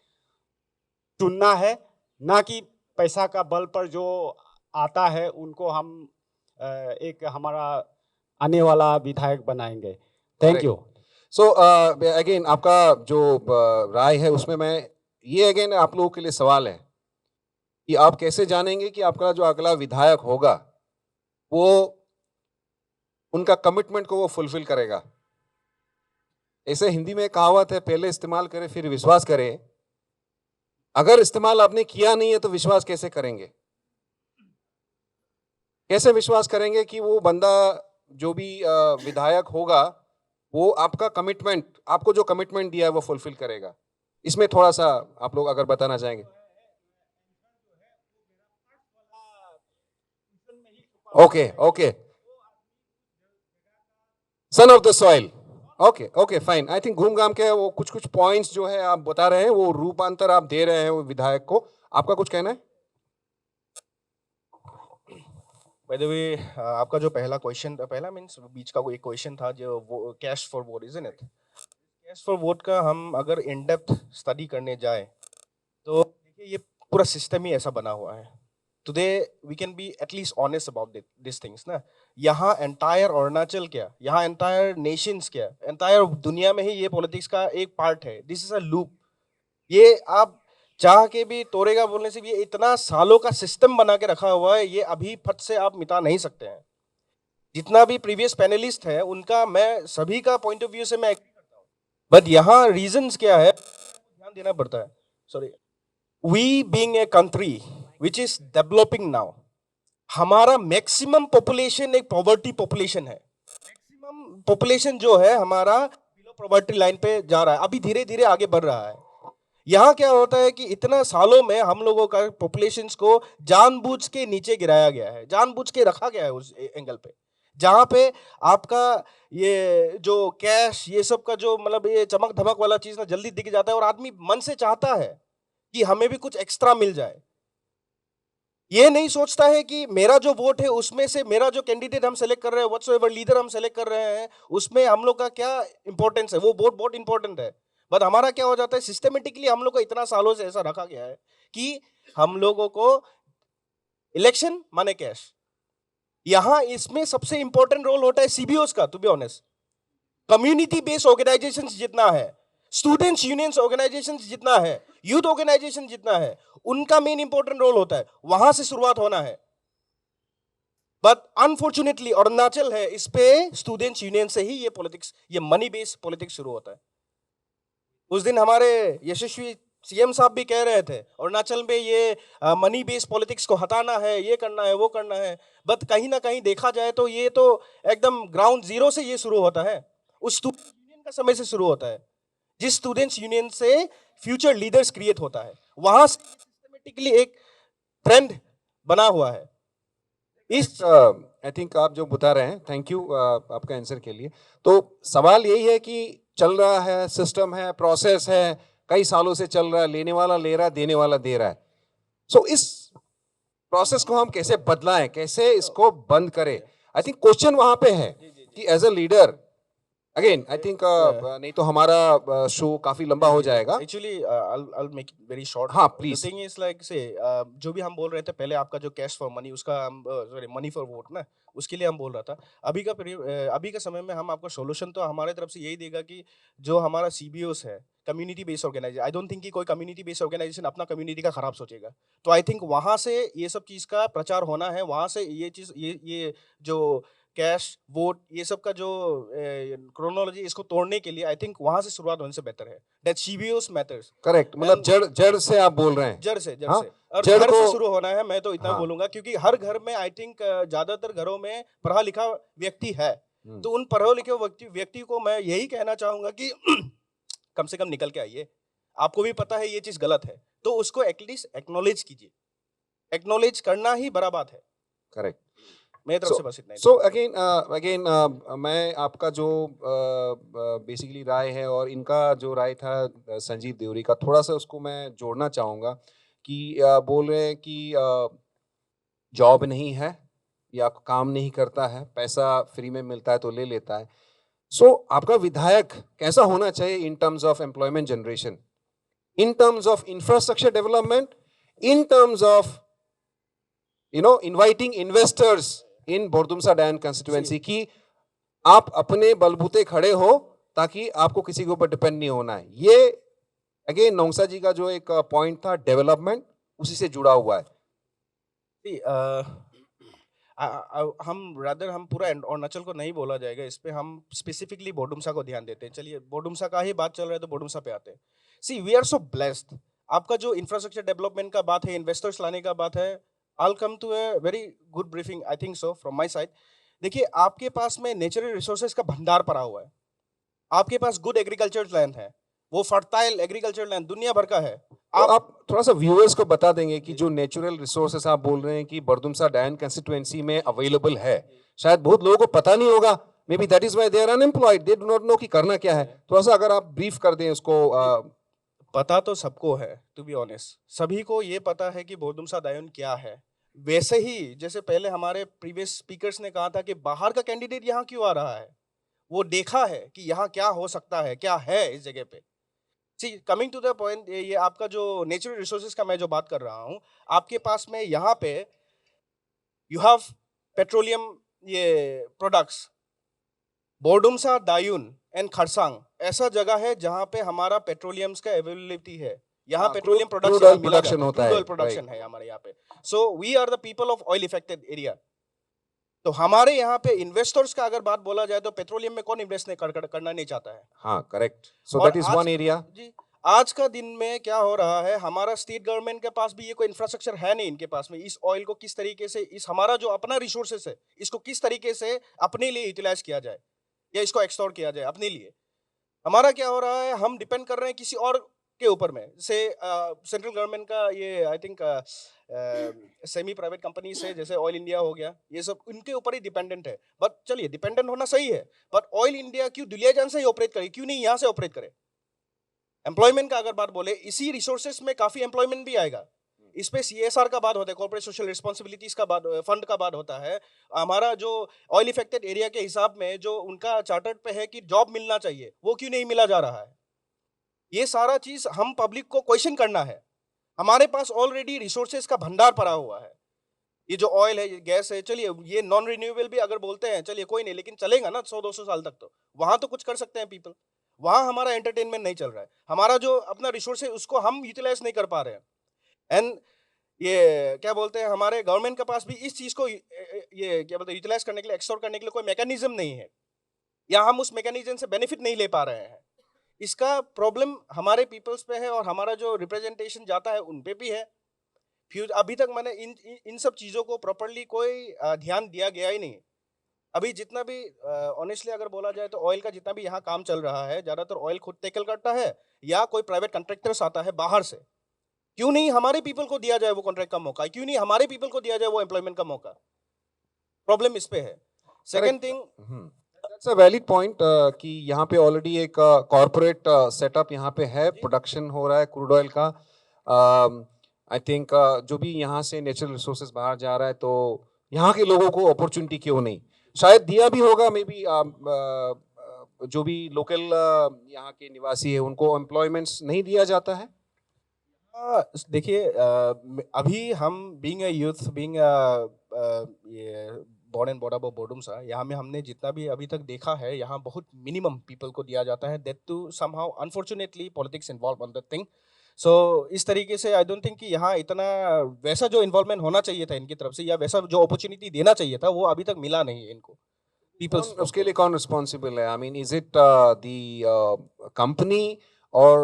चुनना है, ना कि पैसा का बल पर जो आता है उनको हम एक हमारा आने वाला विधायक बनाएंगे। Thank you. सो अगेन आपका जो राय है उसमें मैं ये अगेन आप लोगों के लिए सवाल है कि आप कैसे जानेंगे कि आपका जो अगला विधायक होगा वो उनका कमिटमेंट को वो फुलफिल करेगा। ऐसे हिंदी में कहावत है, पहले इस्तेमाल करें फिर विश्वास करें। अगर इस्तेमाल आपने किया नहीं है तो विश्वास कैसे करेंगे? कैसे विश्वास करेंगे कि वो बंदा जो भी विधायक होगा वो आपका कमिटमेंट, आपको जो कमिटमेंट दिया है वो फुलफिल करेगा? इसमें थोड़ा सा आप लोग अगर बताना चाहेंगे। Okay okay, son of the soil. Okay okay fine. I think घूम घाम के वो कुछ कुछ पॉइंट्स जो है आप बता रहे हैं, वो रूपांतर आप दे रहे हैं वो विधायक को। आपका कुछ कहना है? बाय द वे, आपका जो पहला क्वेश्चन, पहला मीन्स बीच का कोई क्वेश्चन था जो वो cash for vote, isn't it? Cash for vote का हम अगर इन डेप्थ स्टडी करने जाए तो देखिए ये पूरा सिस्टम ही ऐसा बना हुआ है। Today we can be at least honest about this things ना। यहाँ एंटायर अरुणाचल क्या, यहाँ एंटायर नेशंस क्या, एंटायर दुनिया में ही ये पॉलिटिक्स का एक पार्ट है। This is a loop. ये आप चाह के भी तोड़ेगा बोलने से भी, ये इतना सालों का सिस्टम बना के रखा हुआ है, ये अभी फट से आप मिटा नहीं सकते हैं। जितना भी प्रीवियस पैनलिस्ट है उनका मैं सभी का पॉइंट ऑफ व्यू से मैं एग्री करता हूँ, बट यहाँ रीजंस क्या है ध्यान देना पड़ता है। Sorry, we being a country which is developing now, हमारा मैक्सिमम पॉपुलेशन एक पॉवर्टी पॉपुलेशन है। मैक्सिमम पॉपुलेशन जो है हमारा बिलो पॉवर्टी लाइन पे जा रहा है, अभी धीरे धीरे आगे बढ़ रहा है। यहाँ क्या होता है कि इतना सालों में हम लोगों का पॉपुलेशन को जानबूझ के नीचे गिराया गया है, जानबूझ के रखा गया है उस एंगल पे, जहाँ पे आपका ये जो कैश ये सब का जो मतलब ये चमक धमक वाला चीज ना जल्दी दिख जाता है और आदमी मन से चाहता है कि हमें भी कुछ एक्स्ट्रा मिल जाए। ये नहीं सोचता है कि मेरा जो वोट है उसमें से मेरा जो कैंडिडेट हम सेलेक्ट कर रहे हैं, व्हाटसोएवर लीडर हम सेलेक्ट कर रहे हैं, उसमें हम लोग का क्या इंपॉर्टेंस है, वो वोट बहुत इंपॉर्टेंट है। बट हमारा क्या हो जाता है, सिस्टमेटिकली हम लोग को इतना सालों से ऐसा रखा गया है कि हम लोगों को इलेक्शन माने कैश। यहां इसमें सबसे इंपॉर्टेंट रोल होता है सीबीओस का। To be honest, community based organisation जितना है, स्टूडेंट्स यूनियंस ऑर्गेनाइजेशन जितना है, यूथ ऑर्गेनाइजेशन जितना है, उनका मेन इंपॉर्टेंट रोल होता है, वहां से शुरुआत होना है। बट अनफॉर्चुनेटली अरुणाचल है, इस पे स्टूडेंट्स यूनियन से ही ये पॉलिटिक्स, ये मनी बेस्ड पॉलिटिक्स शुरू होता है। उस दिन हमारे यशस्वी सीएम साहब भी कह रहे थे अरुणाचल में ये मनी बेस्ड पॉलिटिक्स को हटाना है, ये करना है, वो करना है। बट कहीं ना कहीं देखा जाए तो ये तो एकदम ग्राउंड जीरो से ये शुरू होता है, उस स्टूडेंट यूनियन का समय से शुरू होता है, जिस स्टूडेंट्स यूनियन से फ्यूचर लीडर्स क्रिएट होता है, वहां से सिस्टमेटिकली एक ट्रेंड बना हुआ है। इस आई थिंक आप जो बता रहे हैं, थैंक यू आपका आंसर के लिए। तो सवाल यही है कि चल रहा है, सिस्टम है, प्रोसेस है, कई सालों से चल रहा है, लेने वाला ले रहा है, देने वाला दे रहा है। सो इस प्रोसेस को हम कैसे बदलाएं, कैसे इसको बंद करें? आई थिंक क्वेश्चन वहां पे है कि as a leader, again I think नहीं तो हमारा शो काफी लंबा हो जाएगा। Actually I'll make it very short. हाँ please. The thing is like say जो भी हम बोल रहे थे पहले, आपका जो कैश फॉर मनी, उसका हम सॉरी मनी फॉर वोट ना, उसके लिए हम बोल रहा था। अभी का समय में हम आपको सोल्यूशन तो हमारे तरफ से यही देगा कि जो हमारा सीबीओस है, community based organisation, I don't think कि कोई कम्युनिटी बेस्ड ऑर्गेनाइजेशन अपना कम्युनिटी का खराब सोचेगा। तो आई थिंक वहां से ये सब चीज का प्रचार होना है, वहां से ये चीज ये जो कैश वोट ये सब का जो क्रोनोलॉजी, इसको तोड़ने के लिए आई थिंक वहां से शुरुआत होने से बेहतर है। That सीबीओस matters. करेक्ट, मतलब जड़ से आप बोल रहे हैं। जड़ से हाँ? और जड़ घर को से शुरू होना है, मैं तो इतना हाँ। बोलूंगा, क्योंकि हर घर में आई थिंक ज्यादातर घरों में पढ़ा लिखा व्यक्ति है। तो उन पढ़े लिखे व्यक्ति को मैं यही कहना चाहूंगा कि कम से कम निकल के आइए। आपको भी पता है ये चीज गलत है, तो उसको एटलीस्ट एक्नॉलेज कीजिए। एक्नॉलेज करना ही बड़ा बात है। करेक्ट। मेरी तरफ से बस इतना ही। सो अगेन मैं आपका जो बेसिकली राय है और इनका जो राय था संजीव देवरी का, थोड़ा सा उसको मैं जोड़ना चाहूँगा कि बोल रहे हैं कि जॉब नहीं है या काम नहीं करता है, पैसा फ्री में मिलता है तो ले लेता है। सो आपका विधायक कैसा होना चाहिए in terms of employment generation, in terms of infrastructure development, in terms of inviting investors in Bordumsa डायन कंस्टिट्यूएंसी की आप अपने बलबूते खड़े हो ताकि आपको किसी के ऊपर डिपेंड नहीं होना है। ये अगेन नोंगसा जी का जो एक पॉइंट था डेवलपमेंट, उसी से जुड़ा हुआ है। See, हम पूरा अरुणाचल को नहीं बोला जाएगा इस पे, हम स्पेसिफिकली बोडुमसा को ध्यान देते हैं। चलिए बोडुमसा का ही बात चल रहा है तो बोडुमसा पे आते हैं। सी वी आर सो ब्लेस्ड। आपका जो इंफ्रास्ट्रक्चर डेवलपमेंट का बात है, इन्वेस्टर्स लाने का बात है, I will come to a very good briefing I think so from my side. देखिए आपके पास में नेचुरल रिसोर्सेज का भंडार पड़ा हुआ है, आपके पास गुड एग्रीकल्चर लैंड है, वो फर्टाइल एग्रीकल्चर लैंड दुनिया भर का है। तो आप थोड़ा सा व्यूअर्स को बता देंगे कि जो नेचुरल रिसोर्सेस आप बोल रहे हैं कि बरदुमसा डायन कंस्टिट्यूएंसी में अवेलेबल है, शायद बहुत लोगों को पता नहीं होगा, maybe that is why they are unemployed, they do not know कि करना क्या है। थोड़ा सा अगर आप ब्रीफ कर दें उसको। पता तो सबको है, टू बी ऑनेस्ट, सभी को ये पता है कि बोडुमसा दायन क्या है। वैसे ही जैसे पहले हमारे प्रीवियस स्पीकर्स ने कहा था कि बाहर का कैंडिडेट यहाँ क्यों आ रहा है, वो देखा है कि यहाँ क्या हो सकता है, क्या है इस जगह पे। सी कमिंग टू द पॉइंट, ये आपका जो नेचुरल रिसोर्सेज का मैं जो बात कर रहा हूँ, आपके पास में यहाँ पे यू हैव पेट्रोलियम ये प्रोडक्ट्स। बोडुमसा दायुन एंड खरसांग ऐसा जगह है जहाँ पे हमारा पेट्रोलियम्स का अवेलेबिलिटी है। यहाँ पेट्रोलियम प्रोडक्शन होता है, ऑयल प्रोडक्शन है हमारे यहाँ पे। So we are the people of oil affected area. तो हमारे यहाँ पे इन्वेस्टर्स का अगर बात बोला जाए तो पेट्रोलियम में कौन इन्वेस्ट करना नहीं चाहता है। हाँ करेक्ट, सो और दैट इज वन एरिया जी। आज का दिन में क्या हो रहा है, हमारा स्टेट गवर्नमेंट के पास भी ये कोई इंफ्रास्ट्रक्चर है नहीं इनके पास में। इस ऑयल को किस तरीके से, इस हमारा जो अपना रिसोर्सेस है, इसको किस तरीके से अपने लिए यूटिलाइज किया जाए या इसको एक्सप्लोर किया जाए अपने लिए। हमारा क्या हो रहा है, हम डिपेंड कर रहे हैं किसी और के ऊपर में। से सेंट्रल गवर्नमेंट का ये I think semi private company से, जैसे ऑयल इंडिया हो गया, ये सब इनके ऊपर ही डिपेंडेंट है। बट चलिए डिपेंडेंट होना सही है, बट ऑयल इंडिया क्यों दुलियाजान से ही ऑपरेट करे, क्यों नहीं यहाँ से ऑपरेट करे। एम्प्लॉयमेंट का अगर बात बोले, इसी रिसोर्सेस में काफी एम्प्लॉयमेंट भी आएगा। इस पे CSR का बात होता है, कॉर्पोरेट सोशल रिस्पॉन्सिबिलिटीज का बात, फंड का बात होता है। हमारा जो ऑयल इफेक्टेड एरिया के हिसाब में जो उनका चार्टर्ड पे है कि जॉब मिलना चाहिए, वो क्यों नहीं मिला जा रहा है। ये सारा चीज हम पब्लिक को क्वेश्चन करना है। हमारे पास ऑलरेडी रिसोर्सेज का भंडार पड़ा हुआ है। ये जो ऑयल है, ये गैस है, चलिए ये नॉन रिन्यूएबल भी अगर बोलते हैं, चलिए कोई नहीं, लेकिन चलेगा ना 100-200 साल तक। तो वहां तो कुछ कर सकते हैं पीपल, वहां हमारा एंटरटेनमेंट नहीं चल रहा है। हमारा जो अपना रिसोर्स है उसको हम यूटिलाइज नहीं कर पा रहे हैं। एंड ये क्या बोलते हैं, हमारे गवर्नमेंट के पास भी इस चीज को ये क्या बोलते हैं यूटिलाइज करने के लिए, एक्सप्लोर करने के लिए कोई मैकेनिज्म नहीं है, या हम उस मैकेनिज्म से बेनिफिट नहीं ले पा रहे हैं। इसका प्रॉब्लम हमारे पीपल्स पे है और हमारा जो रिप्रेजेंटेशन जाता है उन पे भी है। अभी तक मैंने इन सब चीज़ों को प्रॉपरली कोई ध्यान दिया गया ही नहीं। अभी जितना भी ऑनेस्टली अगर बोला जाए तो ऑयल का जितना भी यहाँ काम चल रहा है, ज़्यादातर ऑयल खुद टेकल करता है या कोई प्राइवेट कॉन्ट्रैक्टर्स आता है बाहर से। क्यों नहीं हमारे पीपल को दिया जाए वो कॉन्ट्रैक्ट का मौका, क्यों नहीं हमारे पीपल को दिया जाए वो एम्प्लॉयमेंट का मौका। प्रॉब्लम इस पे है। Second thing, that's a valid point कि यहाँ पे ऑलरेडी एक कॉर्पोरेट सेटअप यहाँ पे है, प्रोडक्शन हो रहा है क्रूड ऑयल का। आई थिंक जो भी यहाँ से नेचुरल रिसोर्सेज बाहर जा रहा है, तो यहाँ के लोगों को अपॉर्चुनिटी क्यों नहीं, शायद दिया भी होगा मे बी। जो भी लोकल यहाँ के निवासी है उनको एम्प्लॉयमेंट्स नहीं दिया जाता है। देखिए अभी हम बीइंग अ यूथ, बीइंग ये बॉर्न एंड बॉर्ड अप बोडुमसा, यहाँ में हमने जितना भी अभी तक देखा है, यहाँ बहुत मिनिमम पीपल को दिया जाता है। That too somehow unfortunately politics involve on that thing. So इस तरीके से आई डोंट थिंक कि यहाँ इतना वैसा जो इन्वॉल्वमेंट होना चाहिए था इनकी तरफ से, या वैसा जो अपॉर्चुनिटी देना चाहिए था, वो अभी तक मिला नहीं है इनको। पीपल्स उसके लिए कौन रिस्पॉन्सिबल है? I mean is it the company or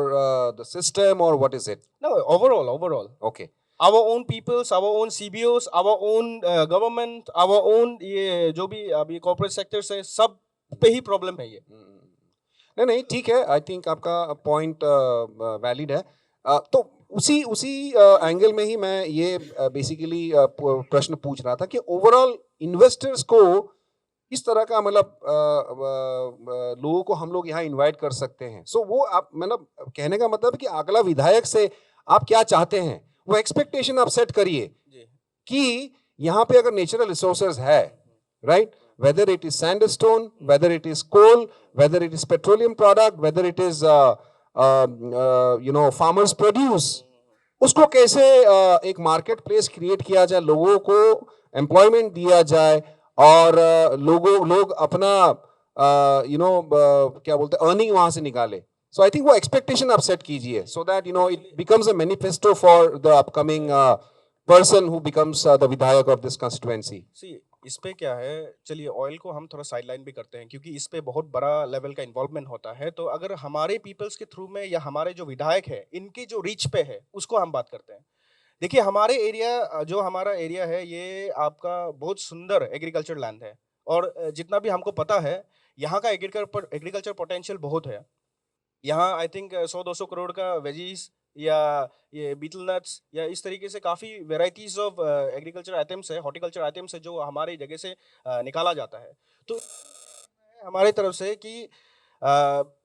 the system or what is it? No, overall. Okay. Our own peoples, our own CBOs, our own government, our own ये जो भी अभी corporate sectors है, सब पे ही प्रॉब्लम है ये। नहीं ठीक है, आई थिंक आपका पॉइंट वैलिड है। तो उसी एंगल में ही मैं ये बेसिकली प्रश्न पूछ रहा था कि ओवरऑल इन्वेस्टर्स को इस तरह का मतलब लोगों को हम लोग यहाँ इनवाइट कर सकते हैं। सो वो आप मतलब कहने का मतलब कि अगला विधायक से आप क्या चाहते हैं, वो एक्सपेक्टेशन आप सेट करिए कि यहाँ पे अगर नेचुरल रिसोर्सेज है, right, whether it is sandstone, whether it is coal, whether it is petroleum product, whether it is farmers produce, उसको कैसे एक मार्केट प्लेस क्रिएट किया जाए, लोगों को एम्प्लॉयमेंट दिया जाए और लोग अपना क्या बोलते हैं अर्निंग वहां से निकाले. So I think वो expectation आप set कीजिए so that it becomes a manifesto for the upcoming person who becomes the विधायक of this constituency. सी इस पे क्या है, चलिए ऑयल को हम थोड़ा साइडलाइन भी करते हैं क्योंकि इस पे बहुत बड़ा लेवल का इन्वॉल्वमेंट होता है. तो अगर हमारे पीपल्स के थ्रू में या हमारे जो विधायक है इनकी जो रीच पे है उसको हम बात करते हैं. देखिए हमारे एरिया, जो हमारा एरिया है ये आपका बहुत सुंदर एग्रीकल्चर लैंड है और जितना भी हमको पता है यहाँ का एग्रीकल्चर पोटेंशियल बहुत है. यहाँ आई थिंक 100-200 करोड़ का वेजीज या ये बीटल नट्स या इस तरीके से काफ़ी वेराइटीज ऑफ एग्रीकल्चर आइटम्स है, हॉर्टिकल्चर आइटम्स है जो हमारी जगह से निकाला जाता है. तो हमारी तरफ से कि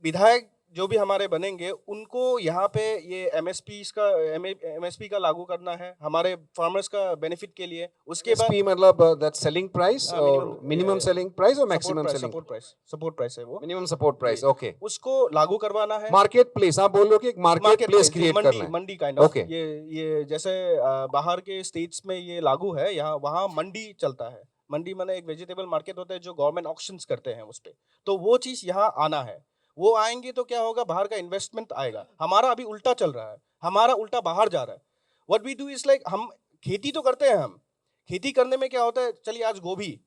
विधायक जो भी हमारे बनेंगे उनको यहाँ पे ये एमएसपी का लागू करना है हमारे फार्मर्स का बेनिफिट के लिए. उसके बाद MSP मतलब that selling price और minimum selling price और maximum selling सपोर्ट प्राइस है वो, minimum support price. Okay. उसको लागू करवाना है. मार्केट प्लेस आप बोल रहे हो कि एक मार्केट प्लेस क्रिएट करना है. मंडी काइंड ऑफ. Okay. ये जैसे बाहर के स्टेट्स में ये लागू है, यहाँ वहाँ मंडी चलता है. मंडी माने एक वेजिटेबल मार्केट होता है जो गवर्नमेंट ऑक्शंस करते हैं उस पे. तो वो चीज यहाँ आना है. वो आएंगे तो क्या होगा, बाहर का इन्वेस्टमेंट आएगा. हमारा अभी उल्टा चल रहा है, हमारा उल्टा बाहर जा रहा है. What we do is like हम खेती तो करते हैं. हम खेती करने में क्या होता है, चलिए आज गोभी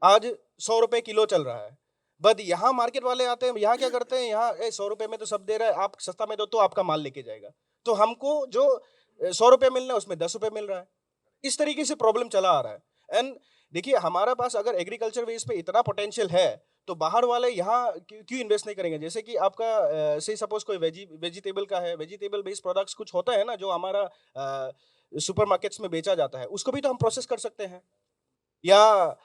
आज 100 रुपए किलो चल रहा है, बट यहाँ मार्केट वाले आते हैं, यहाँ क्या करते हैं, यहाँ 100 रुपए में तो सब दे रहा है, आप सस्ता में दो तो आपका माल लेके जाएगा. तो हमको जो 100 रुपए मिल रहा है उसमें 10 रुपए मिल रहा है. इस तरीके से प्रॉब्लम चला आ रहा है. एंड देखिए हमारा पास अगर एग्रीकल्चर बेस पे इतना पोटेंशियल है तो बाहर वाले यहाँ क्यों इन्वेस्ट नहीं करेंगे. जैसे कि आपका से सपोज कोई वेजिटेबल का है, वेजिटेबल बेस्ड प्रोडक्ट्स कुछ होता है ना जो हमारा सुपरमार्केट्स में बेचा जाता है, उसको भी तो हम प्रोसेस कर सकते हैं. या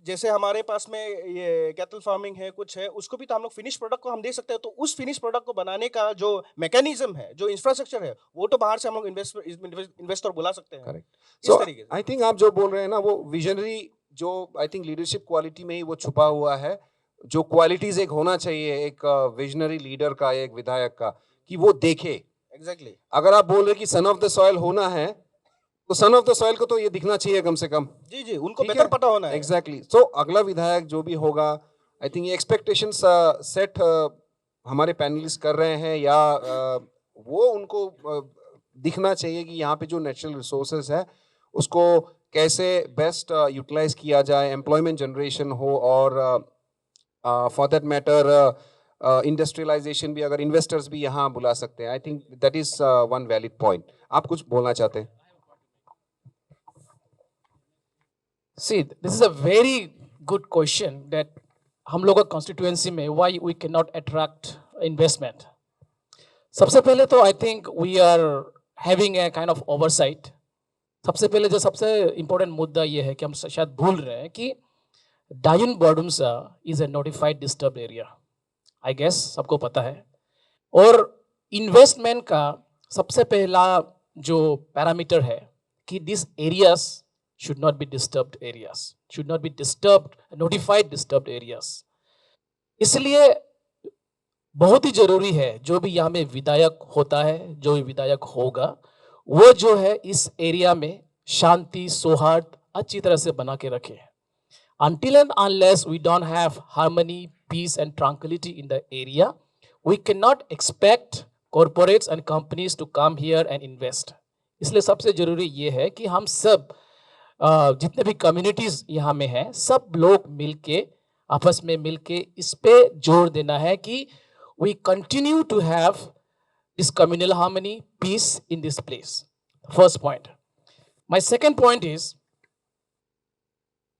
जैसे हमारे पास में ये कैटल फार्मिंग है, कुछ है, उसको भी तो हम लोग फिनिश प्रोडक्ट को हम दे सकते हैं. तो उस फिनिश प्रोडक्ट को बनाने का जो मैकेनिज्म है, जो इंफ्रास्ट्रक्चर है, वो तो बाहर से हम लोग इन्वेस्टर बुला सकते हैं. Correct. इस So तरीके से. I think आप जो बोल रहे हैं ना वो विजनरी, जो आई थिंक लीडरशिप क्वालिटी में ही वो छुपा हुआ है. जो क्वालिटीज एक होना चाहिए एक विजनरी लीडर का, एक विधायक का, कि वो देखे. एग्जैक्टली. अगर आप बोल रहे कि सन ऑफ द सॉइल होना है तो सन ऑफ द सॉइल को तो ये दिखना चाहिए कम से कम. जी उनको ठीक बेहतर है? पता होना है. एग्जैक्टली. सो अगला विधायक जो भी होगा, आई थिंक ये एक्सपेक्टेशंस सेट हमारे पैनलिस्ट कर रहे हैं या वो उनको दिखना चाहिए कि यहाँ पे जो नेचुरल रिसोर्सेज है उसको कैसे बेस्ट यूटिलाइज किया जाए, एम्प्लॉयमेंट जनरेशन हो और फॉर दैट मैटर इंडस्ट्रियलाइजेशन भी, अगर इन्वेस्टर्स भी यहाँ बुला सकते हैं. I think that is one valid point. आप कुछ बोलना चाहते हैं? See, this is a very good question that हम लोग का constituency में why we cannot attract investment. सबसे पहले तो I think we are having a kind of oversight. सबसे पहले जो सबसे important मुद्दा ये है कि हम शायद भूल रहे हैं कि डायून बॉर्डुम्सा is a notified disturbed area. I guess सबको पता है. और investment का सबसे पहला जो पैरामीटर है कि these areas should not be disturbed areas, should not be disturbed, notified disturbed areas. इसलिए बहुत ही जरूरी है जो भी यहाँ में विधायक होता है, जो भी विधायक होगा, वो जो है इस एरिया में शांति सौहार्द अच्छी तरह से बना के रखे. Until and unless we don't have harmony, peace and tranquility in the area, we cannot expect corporates and companies to come here and invest. इसलिए सबसे जरूरी ये है कि हम सब जितने भी कम्युनिटीज यहाँ में हैं, सब लोग मिलके आपस में मिलके इस पे जोर देना है कि we continue to have this communal harmony, peace in this place. First point. My second point is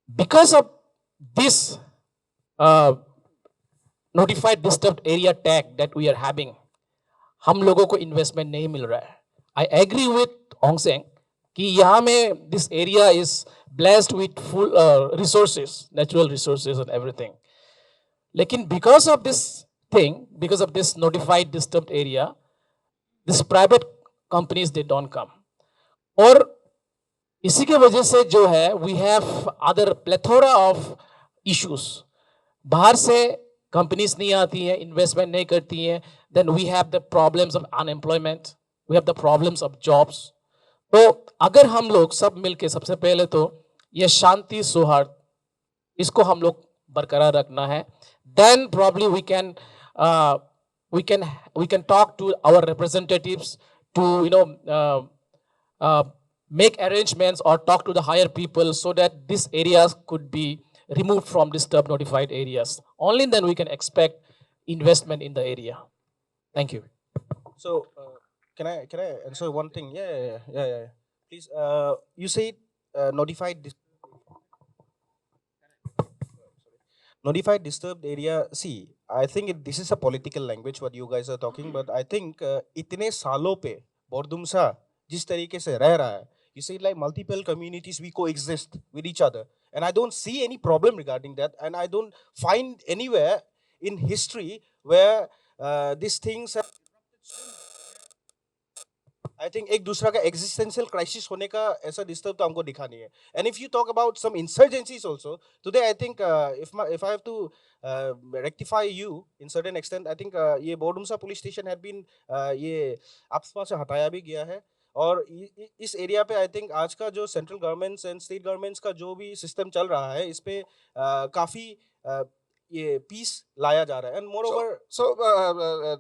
because of this notified disturbed area tag that we are having, हम लोगों को investment नहीं मिल रहा है. I agree with Ong Seng कि यहाँ में this area is blessed with full resources, natural resources and everything. लेकिन because of this thing, because of this notified disturbed area, this private companies they don't come. और इसी के वजह से जो है we have other plethora of issues. बाहर से companies नहीं आती हैं, investment नहीं करती हैं, then we have the problems of unemployment, we have the problems of jobs. तो अगर हम लोग सब मिलके सबसे पहले तो ये शांति सौहार्द इसको हम लोग बरकरार रखना है, then probably we can talk to our representatives to make arrangements or talk to the higher people so that these areas could be removed from disturbed notified areas. Only then we can expect investment in the area. Thank you. So can I answer one thing? Yeah. Please, you said notified disturbed area. See, I think this is a political language what you guys are talking, but I think इतने सालों पे बोरदुमसा जिस तरीके से रह रहा है, you say like multiple communities we coexist with each other, and I don't see any problem regarding that, and I don't find anywhere in history where these things have I think एक दूसरा का existential crisis होने का ऐसा disturb तो हमको दिखा नहीं है. And if you talk about some insurgencies also, today I think if I have to rectify you in certain extent, I think ये Bordumsa police station had been ये आपस से हटाया भी गया है. और इस एरिया पे आई थिंक आज का जो central governments and state governments का जो भी सिस्टम चल रहा है इस पे काफी ये पीस लाया जा रहा है. And more over So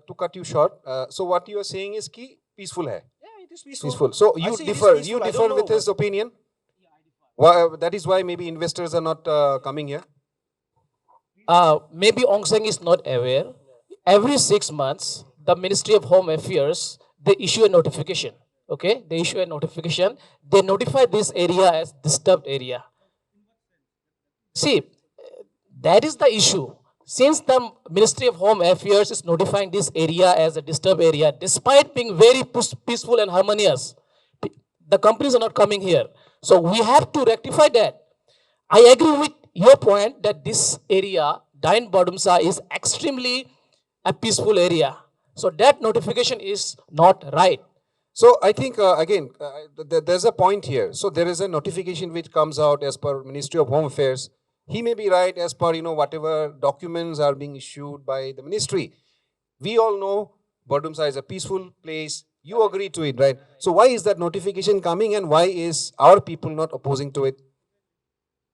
to cut you short, so what you are saying is कि peaceful है. it is peaceful. Peaceful. So I you say it is differ. peaceful. You I differ don't with know. his opinion. Why, that is why maybe investors are not coming here. Maybe Ong Seng is not aware. Every 6 months, the Ministry of Home Affairs, they issue a notification. Okay, they issue a notification. They notify this area as disturbed area. See, that is the issue. Since the Ministry of Home Affairs is notifying this area as a disturbed area, despite being very peaceful and harmonious, the companies are not coming here. So we have to rectify that. I agree with your point that this area, Dain Bordumsa, is extremely a peaceful area. So that notification is not right. So I think again, there's a point here. So there is a notification which comes out as per Ministry of Home Affairs. He may be right as per whatever documents are being issued by the ministry. We all know Bordumsa is a peaceful place. You agree to it, right? So why is that notification coming, and why is our people not opposing to it?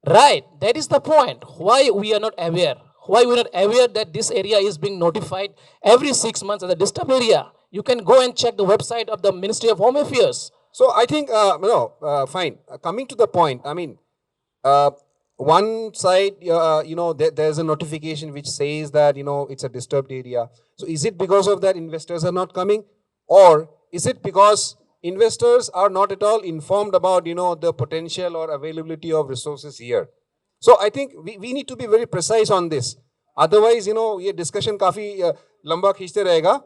Right, that is the point. Why we are not aware? Why we are not aware that this area is being notified every 6 months as a disturbed area? You can go and check the website of the Ministry of Home Affairs. So I think, fine. Coming to the point, I mean, one side, there's a notification which says that, it's a disturbed area. So is it because of that investors are not coming? Or is it because investors are not at all informed about, the potential or availability of resources here? So I think we need to be very precise on this. Otherwise, ये discussion काफी लंबा खींचते रहेगा.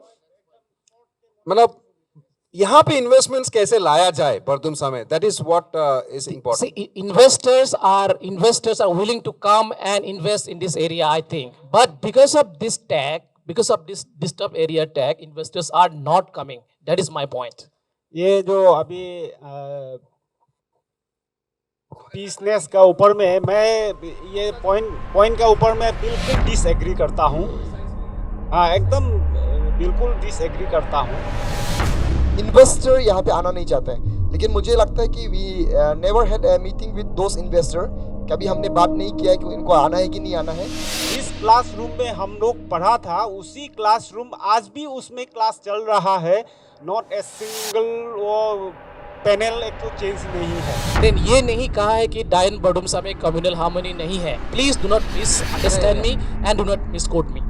मतलब यहाँ पे investments कैसे लाया जाए बरदुमसा में? That is what is important. See, investors are willing to come and invest in this area, I think. But because of this tag, because of this disturbed area tag, investors are not coming. That is my point. ये जो अभी peaceness का ऊपर में मैं ये point का ऊपर मैं बिल्कुल डिसएग्री करता हूँ. हाँ, एकदम बिल्कुल डिसएग्री करता हूँ. इन्वेस्टर यहाँ पे आना नहीं चाहता है, लेकिन मुझे लगता है कि we never had a meeting with those investor. कभी हमने बात नहीं किया है कि इनको आना है कि नहीं आना है. इस क्लासरूम में हम लोग पढ़ा था, उसी क्लासरूम आज भी उसमें क्लास चल रहा है. नॉट ए सिंगल पैनल एक तो चेंज नहीं है. Then ये नहीं कहा है कि डाइन बडुमसा में कम्युनल हार्मनी नहीं है. Please do not misunderstand me and do not misquote me.